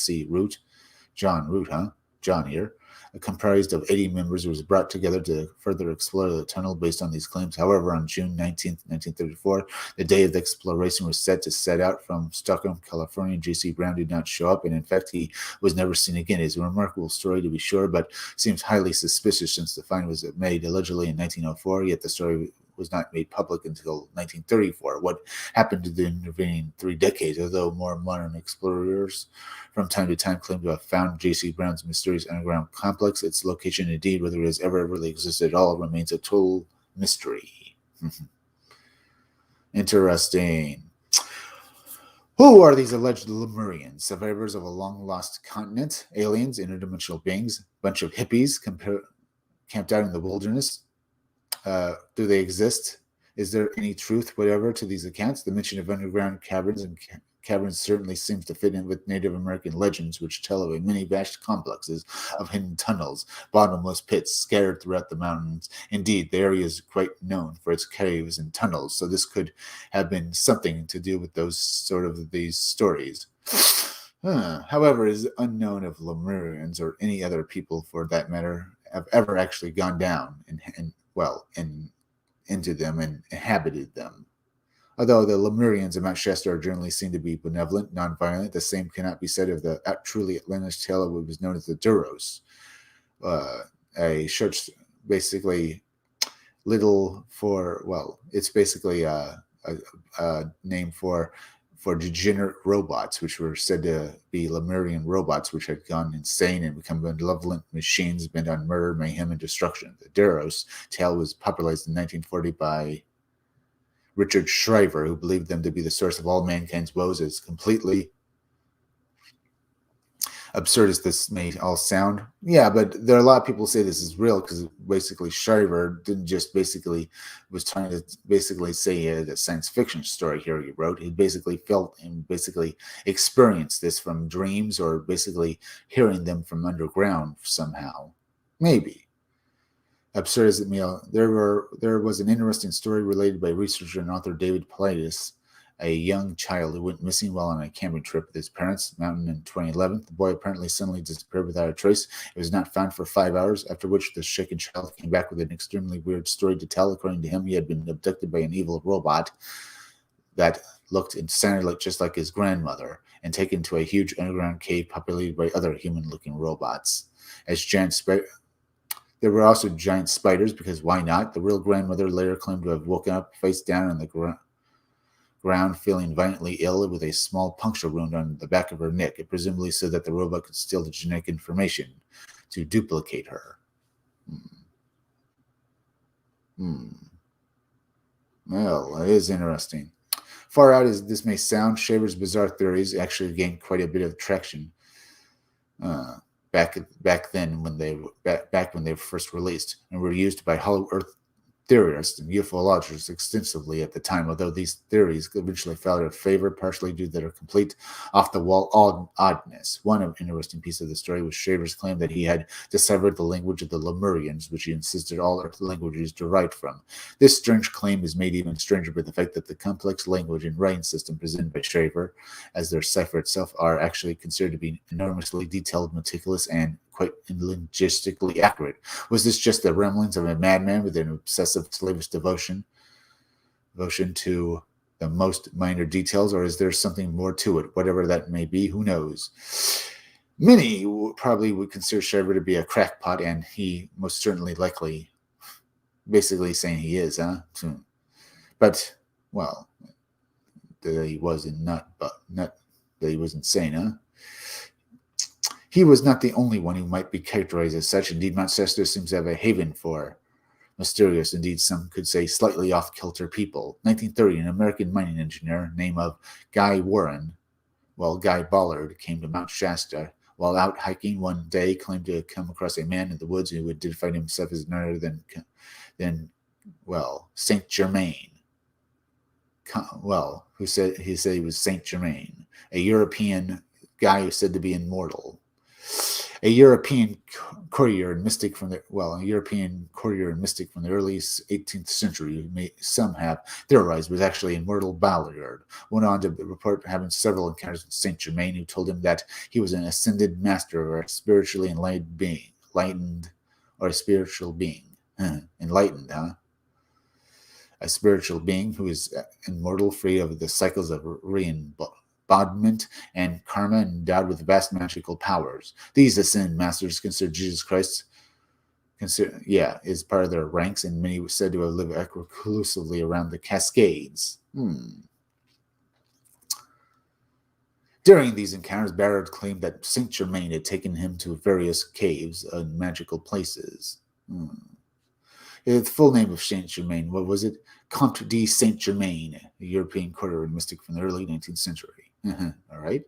here, comprised of 80 members, was brought together to further explore the tunnel based on these claims. However, on June 19th, 1934, the day of the exploration was set to set out from Stockton, California. J.C. Brown did not show up, and in fact, he was never seen again. It is a remarkable story, to be sure, but seems highly suspicious since the find was made allegedly in 1904, yet the story was not made public until 1934. What happened to the intervening 3 decades? Although more modern explorers from time to time claim to have found J.C. Brown's mysterious underground complex, its location, indeed whether it has ever really existed at all, remains a total mystery. Interesting. Who are these alleged Lemurians? Survivors of a long-lost continent? Aliens? Interdimensional beings? Bunch of hippies camped out in the wilderness? Do they exist? Is there any truth whatever to these accounts? The mention of underground caverns certainly seems to fit in with Native American legends, which tell of many vast complexes of hidden tunnels, bottomless pits scattered throughout the mountains. Indeed, the area is quite known for its caves and tunnels, so this could have been something to do with these stories. However, it is unknown if Lemurians or any other people, for that matter, have ever actually gone down into them and inhabited them. Although the Lemurians of Mount Shasta are generally seen to be benevolent, non-violent, the same cannot be said of the truly outlandish tale of what was known as the Duros, a short, basically it's basically a name for for degenerate robots, which were said to be Lemurian robots, which had gone insane and become malevolent machines bent on murder, mayhem, and destruction. The Deros tale was popularized in 1940 by Richard Shriver, who believed them to be the source of all mankind's woes. As completely absurd as this may all sound, yeah, but there are a lot of people who say this is real because basically Shriver didn't just basically was trying to basically say he had a science fiction story here he wrote. He basically felt and basically experienced this from dreams or basically hearing them from underground somehow. Maybe. Absurd as it may, there was an interesting story related by researcher and author David Pilatus, a young child who went missing while on a camping trip with his parents' mountain in 2011. The boy apparently suddenly disappeared without a trace. It was not found for 5 hours, after which the shaken child came back with an extremely weird story to tell. According to him, he had been abducted by an evil robot that looked and sounded just like his grandmother and taken to a huge underground cave populated by other human-looking robots. There were also giant spiders, because why not? The real grandmother later claimed to have woken up face down on the ground, feeling violently ill with a small puncture wound on the back of her neck. It presumably said that the robot could steal the genetic information to duplicate her. Well, it is interesting. Far out as this may sound, Shaver's bizarre theories actually gained quite a bit of traction back then when they were first released, and were used by Hollow Earth theorists and ufologists extensively at the time, although these theories eventually fell out of favor, partially due to their complete off-the-wall oddness. One interesting piece of the story was Shaver's claim that he had deciphered the language of the Lemurians, which he insisted all Earth languages derived from. This strange claim is made even stranger by the fact that the complex language and writing system presented by Shaver, as their cipher itself, are actually considered to be enormously detailed, meticulous, and quite linguistically accurate. Was this just the ramblings of a madman with an obsessive slavish devotion to the most minor details, or is there something more to it? Whatever that may be, who knows? Many probably would consider Shaver to be a crackpot, and he most certainly likely basically saying he is, huh? But, well, that he wasn't not that he was insane, huh? He was not the only one who might be characterized as such. Indeed, Mount Shasta seems to have a haven for mysterious, indeed some could say slightly off-kilter people. 1930, an American mining engineer named of Guy Ballard, came to Mount Shasta. While out hiking one day, claimed to have come across a man in the woods who identified himself as none other than Saint Germain. Who said he was Saint Germain, a European guy who said to be immortal. A European courier and mystic from the early 18th century, some have theorized, was actually immortal Ballard. Went on to report having several encounters with Saint Germain, who told him that he was an ascended master or a spiritually enlightened being. A spiritual being who is immortal, free of the cycles of embodiment and karma, endowed with vast magical powers. These ascended masters consider Jesus Christ is part of their ranks, and many were said to have lived exclusively around the Cascades. During these encounters, Ballard claimed that Saint Germain had taken him to various caves and magical places. The full name of Saint Germain, what was it? Comte de Saint Germain, a European courtier and mystic from the early 19th century. All right,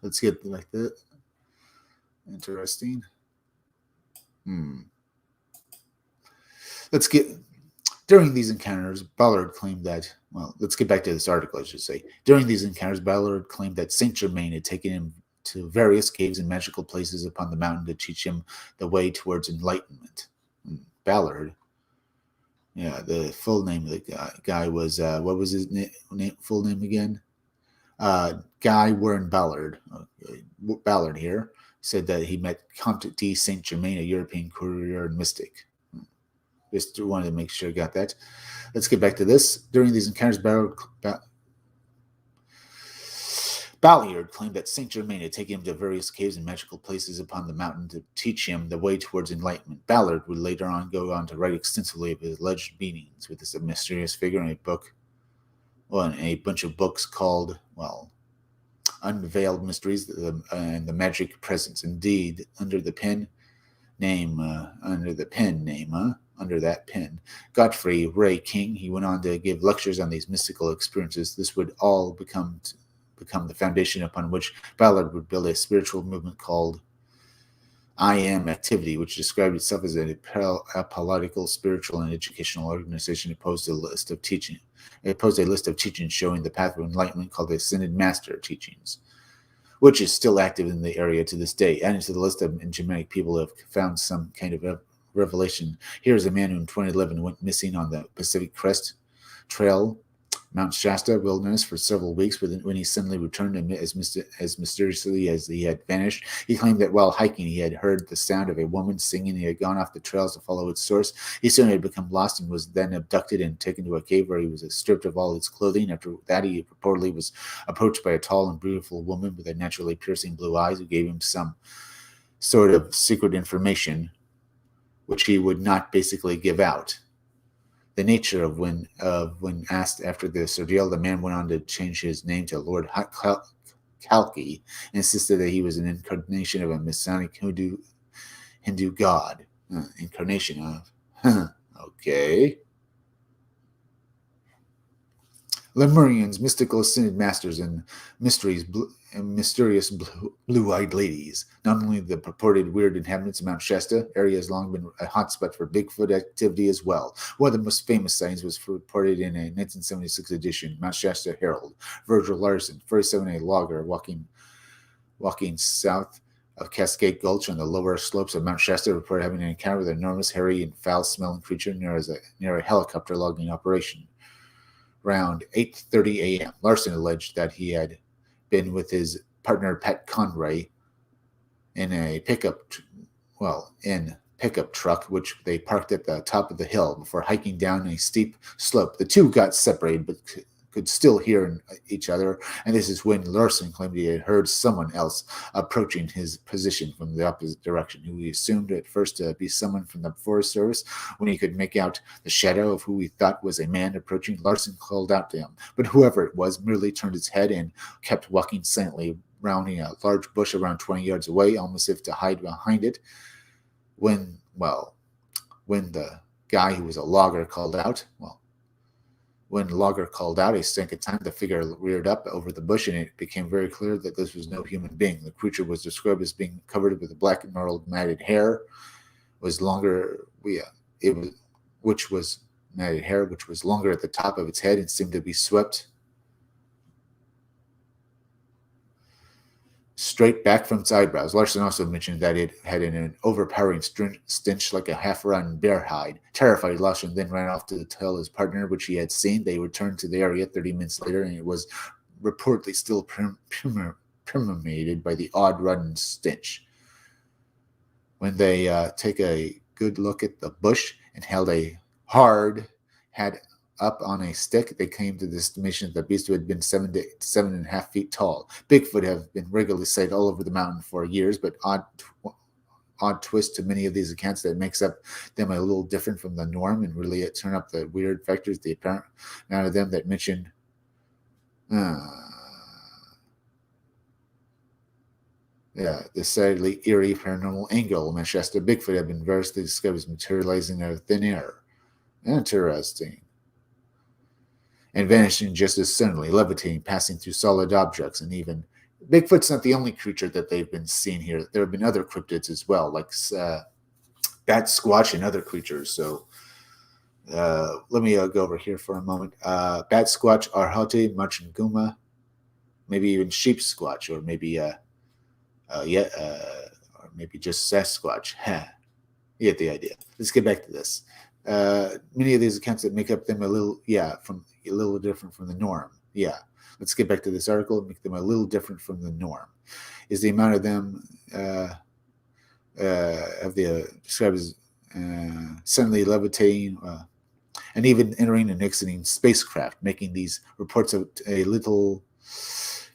let's get like that. Interesting. During these encounters, Ballard claimed that, let's get back to this article, I should say. During these encounters, Ballard claimed that Saint Germain had taken him to various caves and magical places upon the mountain to teach him the way towards enlightenment. Ballard. Yeah, the full name of the guy was, what was his full name again? Guy Warren Ballard. Ballard here said that he met Comte de Saint Germain, a European courier and mystic. Just wanted to make sure I got that. Let's get back to this. During these encounters, Ballard claimed that Saint Germain had taken him to various caves and magical places upon the mountain to teach him the way towards enlightenment. Ballard would later on go on to write extensively of his alleged meetings with this mysterious figure in a bunch of books called unveiled mysteries and the magic presence. Indeed, under that pen, Godfrey Ray King, he went on to give lectures on these mystical experiences. This would all become the foundation upon which Ballard would build a spiritual movement called I Am Activity, which described itself as an apolitical, spiritual, and educational organization. It posed a list of teachings showing the path of enlightenment called the Ascended Master teachings, which is still active in the area to this day. Adding to the list of Germanic people who have found some kind of revelation, here is a man who in 2011 went missing on the Pacific Crest Trail, Mount Shasta wilderness for several weeks. When he suddenly returned as mysteriously as he had vanished, he claimed that while hiking he had heard the sound of a woman singing. He had gone off the trails to follow its source. He soon had become lost and was then abducted and taken to a cave where he was stripped of all his clothing. After that, he reportedly was approached by a tall and beautiful woman with naturally piercing blue eyes who gave him some sort of secret information, which he would not basically give out. The nature of when asked after this ordeal, the man went on to change his name to Lord Kalki and insisted that he was an incarnation of a Masonic Hindu god. Incarnation of... okay. Lemurians, mystical ascended masters, and mysterious blue-eyed ladies. Not only the purported weird inhabitants of Mount Shasta area has long been a hotspot for Bigfoot activity as well. One of the most famous sightings was reported in a 1976 edition, Mount Shasta Herald. Virgil Larson, 47, a logger, walking south of Cascade Gulch on the lower slopes of Mount Shasta, reported having an encounter with an enormous, hairy, and foul-smelling creature near a helicopter logging operation. Around 8:30 a.m., Larson alleged that he had been with his partner Pat Conray in a pickup truck, which they parked at the top of the hill before hiking down a steep slope. The two got separated, but could still hear each other, and this is when Larson claimed he had heard someone else approaching his position from the opposite direction, who he assumed at first to be someone from the Forest Service. When he could make out the shadow of who he thought was a man approaching, Larson called out to him, but whoever it was merely turned its head and kept walking silently, rounding a large bush around 20 yards away, almost as if to hide behind it. When the guy who was a logger called out, when the logger called out a second time, the figure reared up over the bush, and it became very clear that this was no human being. The creature was described as being covered with black and gnarled matted hair, which was longer at the top of its head and seemed to be swept straight back from its eyebrows. Larson also mentioned that it had an overpowering stench like a half-rotten bear hide. Terrified, Larson then ran off to tell his partner which he had seen. They returned to the area 30 minutes later, and it was reportedly still permeated by the odd rotten stench. When they take a good look at the bush and held a hard hat up on a stick, they came to the estimation that the beast had been 7 to 7.5 feet tall. Bigfoot have been regularly sighted all over the mountain for years, but odd twist to many of these accounts that makes up them a little different from the norm, and really turn up the weird factors. The apparent amount of them that mentioned the decidedly eerie paranormal angle of Manchester Bigfoot have been variously described as materializing out of thin air. Interesting. And vanishing just as suddenly, levitating, passing through solid objects, and even Bigfoot's not the only creature that they've been seeing here. There have been other cryptids as well, like Bat Squatch and other creatures. So let me go over here for a moment. Bat Squatch, Arhote, Marchinguma, maybe even Sheep Squatch, or maybe or maybe just Sasquatch. You get the idea. Let's get back to this. Many of these accounts that make up them a little different from the norm. Yeah, let's get back to this article and make them a little different from the norm. Is the amount of them described as suddenly levitating and even entering and exiting spacecraft, making these reports a little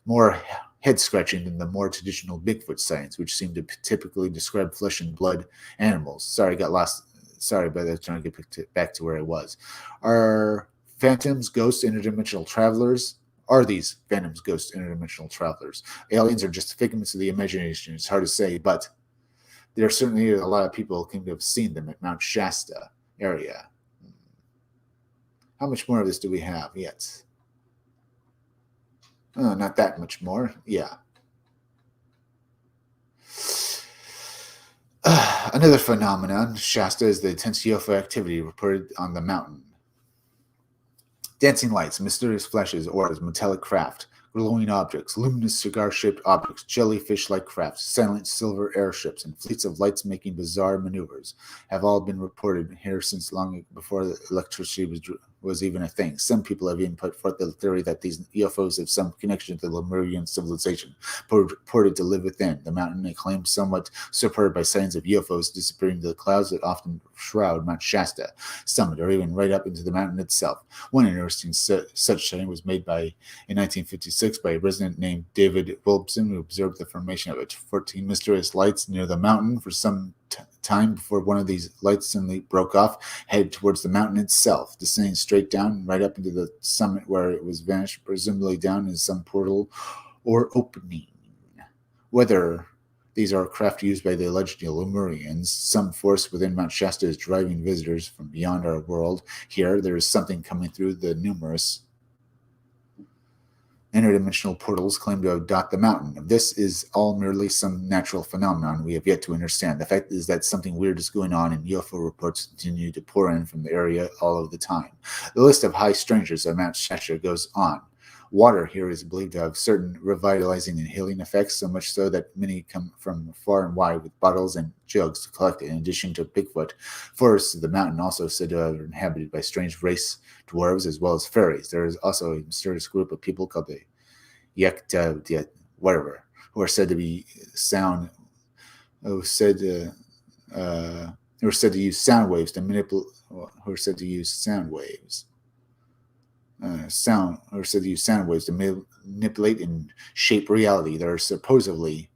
more head-scratching than the more traditional Bigfoot sightings, which seem to typically describe flesh and blood animals. Sorry, I got lost. Sorry, but I was trying to get back to where I was. Are phantoms, ghosts, interdimensional travelers? Are these phantoms, ghosts, interdimensional travelers? Aliens are just figments of the imagination. It's hard to say, but there are certainly a lot of people who claim to have seen them at Mount Shasta area. How much more of this do we have yet? Oh, not that much more. Yeah. Another phenomenon, Shasta, is the intense UFO activity reported on the mountain. Dancing lights, mysterious flashes, auras, metallic craft, glowing objects, luminous cigar-shaped objects, jellyfish-like crafts, silent silver airships, and fleets of lights making bizarre maneuvers have all been reported here since long before electricity was even a thing. Some people have even put forth the theory that these UFOs have some connection to the Lemurian civilization, purported to live within the mountain, and claimed somewhat supported by signs of UFOs disappearing into the clouds that often shroud Mount Shasta summit, or even right up into the mountain itself. One interesting such sighting was made in 1956 by a resident named David Wilson, who observed the formation of 14 mysterious lights near the mountain for some time before one of these lights suddenly broke off, headed towards the mountain itself, descending straight down and right up into the summit, where it was vanished, presumably down in some portal or opening. Whether these are craft used by the alleged Lemurians, some force within Mount Shasta is driving visitors from beyond our world here. There is something coming through the numerous interdimensional portals claim to have dot the mountain. This is all merely some natural phenomenon we have yet to understand. The fact is that something weird is going on, and UFO reports continue to pour in from the area all of the time. The list of high strangers at Mount Shasta goes on. Water here is believed to have certain revitalizing and healing effects, so much so that many come from far and wide with bottles and jugs to collect it. In addition to Bigfoot, forests of the mountain also said to have been inhabited by strange race dwarves as well as fairies. There is also a mysterious group of people called the Yekta, whatever, who are said to be who are said to use sound waves to manipulate, who are said to use sound waves. Sound to manipulate and shape reality. There are supposedly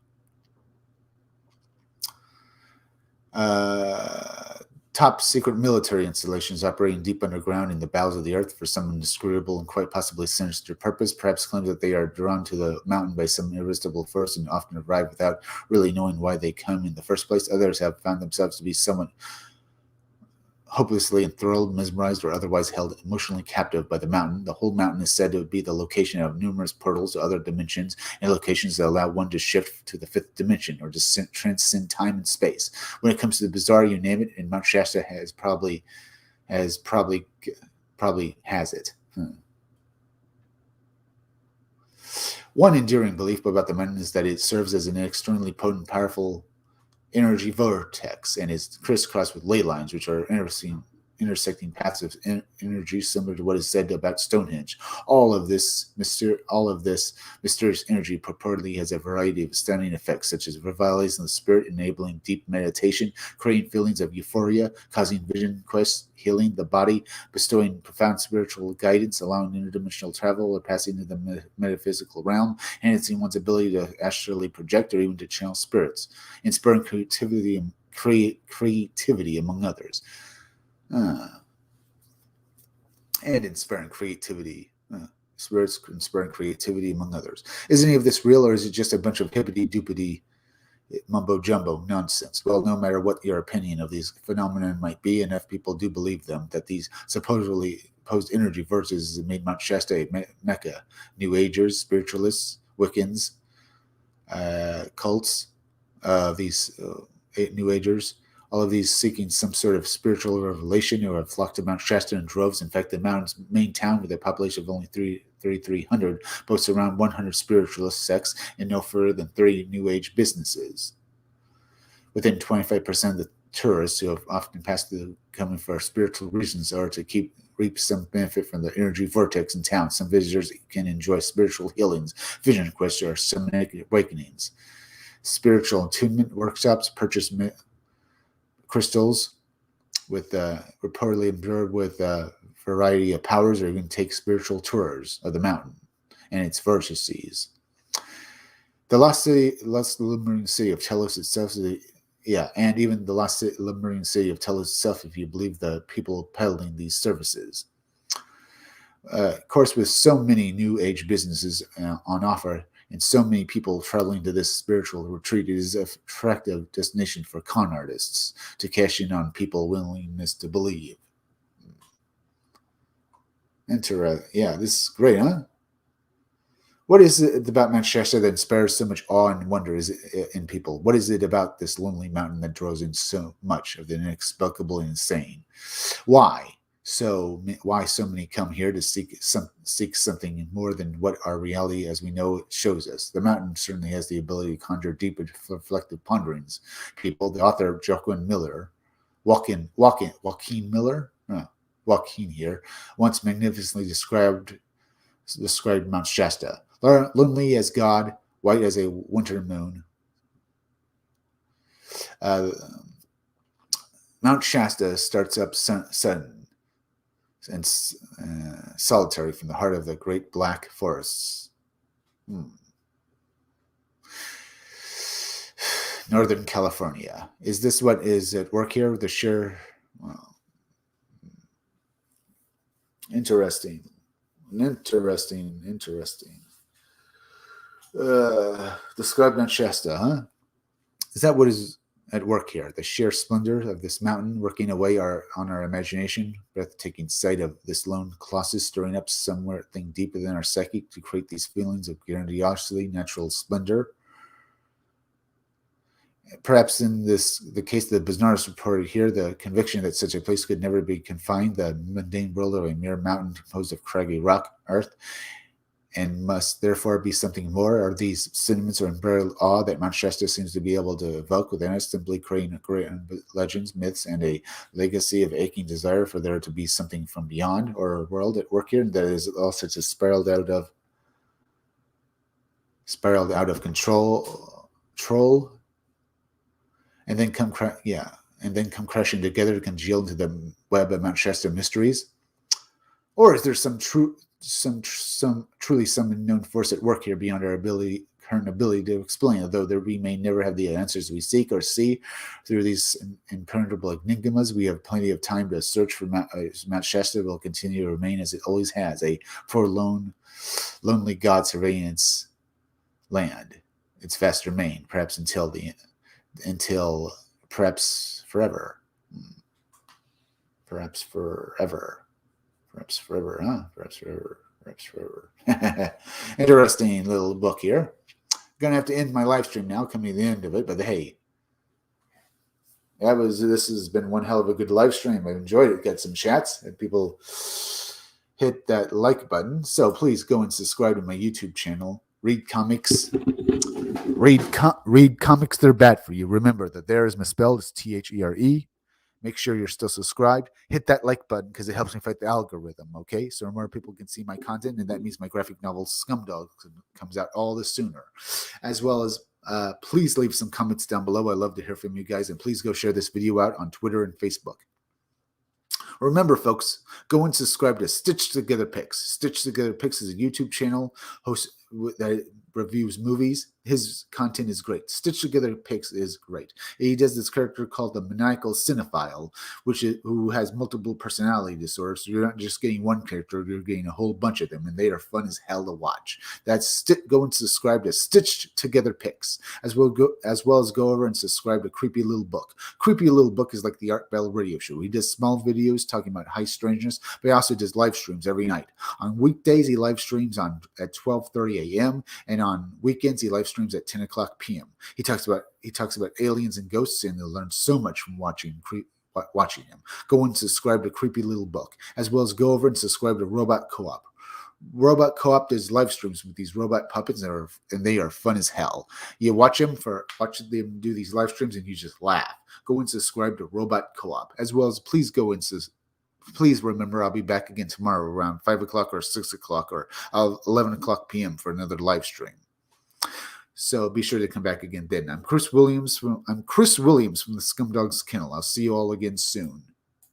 top secret military installations operating deep underground in the bowels of the earth for some inscrutable and quite possibly sinister purpose. Perhaps claim that they are drawn to the mountain by some irresistible force and often arrive without really knowing why they come in the first place. Others have found themselves to be somewhat hopelessly enthralled, mesmerized, or otherwise held emotionally captive by the mountain. The whole mountain is said to be the location of numerous portals to other dimensions, and locations that allow one to shift to the fifth dimension or to transcend time and space. When it comes to the bizarre, you name it, and Mount Shasta probably has it. One enduring belief about the mountain is that it serves as an extremely potent, powerful energy vortex and is crisscrossed with ley lines, which are intersecting paths of energy similar to what is said about Stonehenge. All of this mysterious energy purportedly has a variety of stunning effects, such as revitalizing the spirit, enabling deep meditation, creating feelings of euphoria, causing vision quests, healing the body, bestowing profound spiritual guidance, allowing interdimensional travel or passing into the metaphysical realm, enhancing one's ability to astrally project or even to channel spirits, inspiring creativity among others. And inspiring creativity. Spirits inspiring creativity among others. Is any of this real, or is it just a bunch of hippity-doopity mumbo-jumbo nonsense? Well, no matter what your opinion of these phenomena might be, enough people do believe them, that these supposedly posed energy verses made Mount Shasta a mecca. New Agers, spiritualists, Wiccans, cults, these New Agers, all of these seeking some sort of spiritual revelation, who have flocked to Mount Shasta in droves. In fact, the mountain's main town, with a population of only 3,300, boasts around 100 spiritualist sects and no further than 30 New Age businesses. Within 25% of the tourists who have often passed through coming for spiritual reasons or to reap some benefit from the energy vortex in town. Some visitors can enjoy spiritual healings, vision quests, or shamanic awakenings. Spiritual attunement workshops, purchase crystals with reportedly observed with a variety of powers, or even take spiritual tours of the mountain and its vortices. The lost Lemurian city of Telos itself, and even the lost Lemurian city of Telos itself, if you believe the people peddling these services. Of course, with so many new age businesses on offer and so many people traveling to this spiritual retreat, it is an attractive destination for con artists to cash in on people willingness to believe. Yeah, this is great, huh? What is it about Mount Shasta that inspires so much awe and wonder in people? What is it about this lonely mountain that draws in so much of the inexplicable and insane? Why? Why so many come here to seek something more than what our reality as we know it shows us? The mountain certainly has the ability to conjure deep and reflective ponderings. People, the author Joaquin Miller, Joaquin Miller, Joaquin here, once magnificently described Mount Shasta, lonely as God, white as a winter moon. Mount Shasta starts up sudden and solitary from the heart of the great black forests. Northern California. Is this what is at work here? The sheer, well, interesting. Described Mount Shasta, huh? Is that what is at work here? The sheer splendor of this mountain working away on our imagination, breathtaking sight of this lone colossus stirring up something deeper than our psyche to create these feelings of grandiosity, natural splendor. Perhaps in the case of the Bizarros reported here, the conviction that such a place could never be confined, the mundane world of a mere mountain composed of craggy rock, earth, and must therefore be something more, are these sentiments or unburied awe that Mount Shasta seems to be able to evoke within us, simply creating great legends, myths, and a legacy of aching desire for there to be something from beyond, or a world at work here that is all such as spiraled out of control, and then come crashing together to congeal into the web of Mount Shasta mysteries? Or is there some truly some unknown force at work here beyond our current ability to explain, although we may never have the answers we seek or see through these impenetrable enigmas? We have plenty of time to search for Mount Shasta will continue to remain as it always has, a forlorn, lonely God surveying its land, its vast domain, perhaps perhaps forever. Perhaps forever, huh? Perhaps forever. Interesting little book here. Gonna have to end my live stream now, coming to the end of it, but hey, this has been one hell of a good live stream. I've enjoyed it. Got some chats, and people hit that like button. So please go and subscribe to my YouTube channel. Read comics. Read comics. They're bad for you. Remember that there is misspelled. It's THERE. Make sure you're still subscribed. Hit that like button because it helps me fight the algorithm, okay? So more people can see my content, and that means my graphic novel Scumdog comes out all the sooner. As well as please leave some comments down below. I love to hear from you guys, and please go share this video out on Twitter and Facebook. Remember, folks, go and subscribe to Stitch Together Picks. Stitch Together Picks is a YouTube channel that reviews movies. His content is great. Stitch Together Picks is great. He does this character called the maniacal cinephile, who has multiple personality disorders. So you're not just getting one character, you're getting a whole bunch of them, and they are fun as hell to watch. Go and subscribe to Stitched Together Picks, as well as go over and subscribe to Creepy Little Book. Creepy Little Book is like the Art Bell radio show. He does small videos talking about high strangeness, but he also does live streams every night. On weekdays, he live streams at 12:30 a.m. and on weekends, he live streams at 10 o'clock p.m. He talks about aliens and ghosts, and you'll learn so much from watching him. Go and subscribe to Creepy Little Book, as well as go over and subscribe to Robot Co-op. Robot Co-op does live streams with these robot puppets, and they are fun as hell. You watch them do these live streams, and you just laugh. Go and subscribe to Robot Co-op, as well as please remember, I'll be back again tomorrow around 5 o'clock or 6 o'clock or 11 o'clock p.m. for another live stream. So be sure to come back again then. I'm Chris Williams from the Scumdogs Kennel. I'll see you all again soon.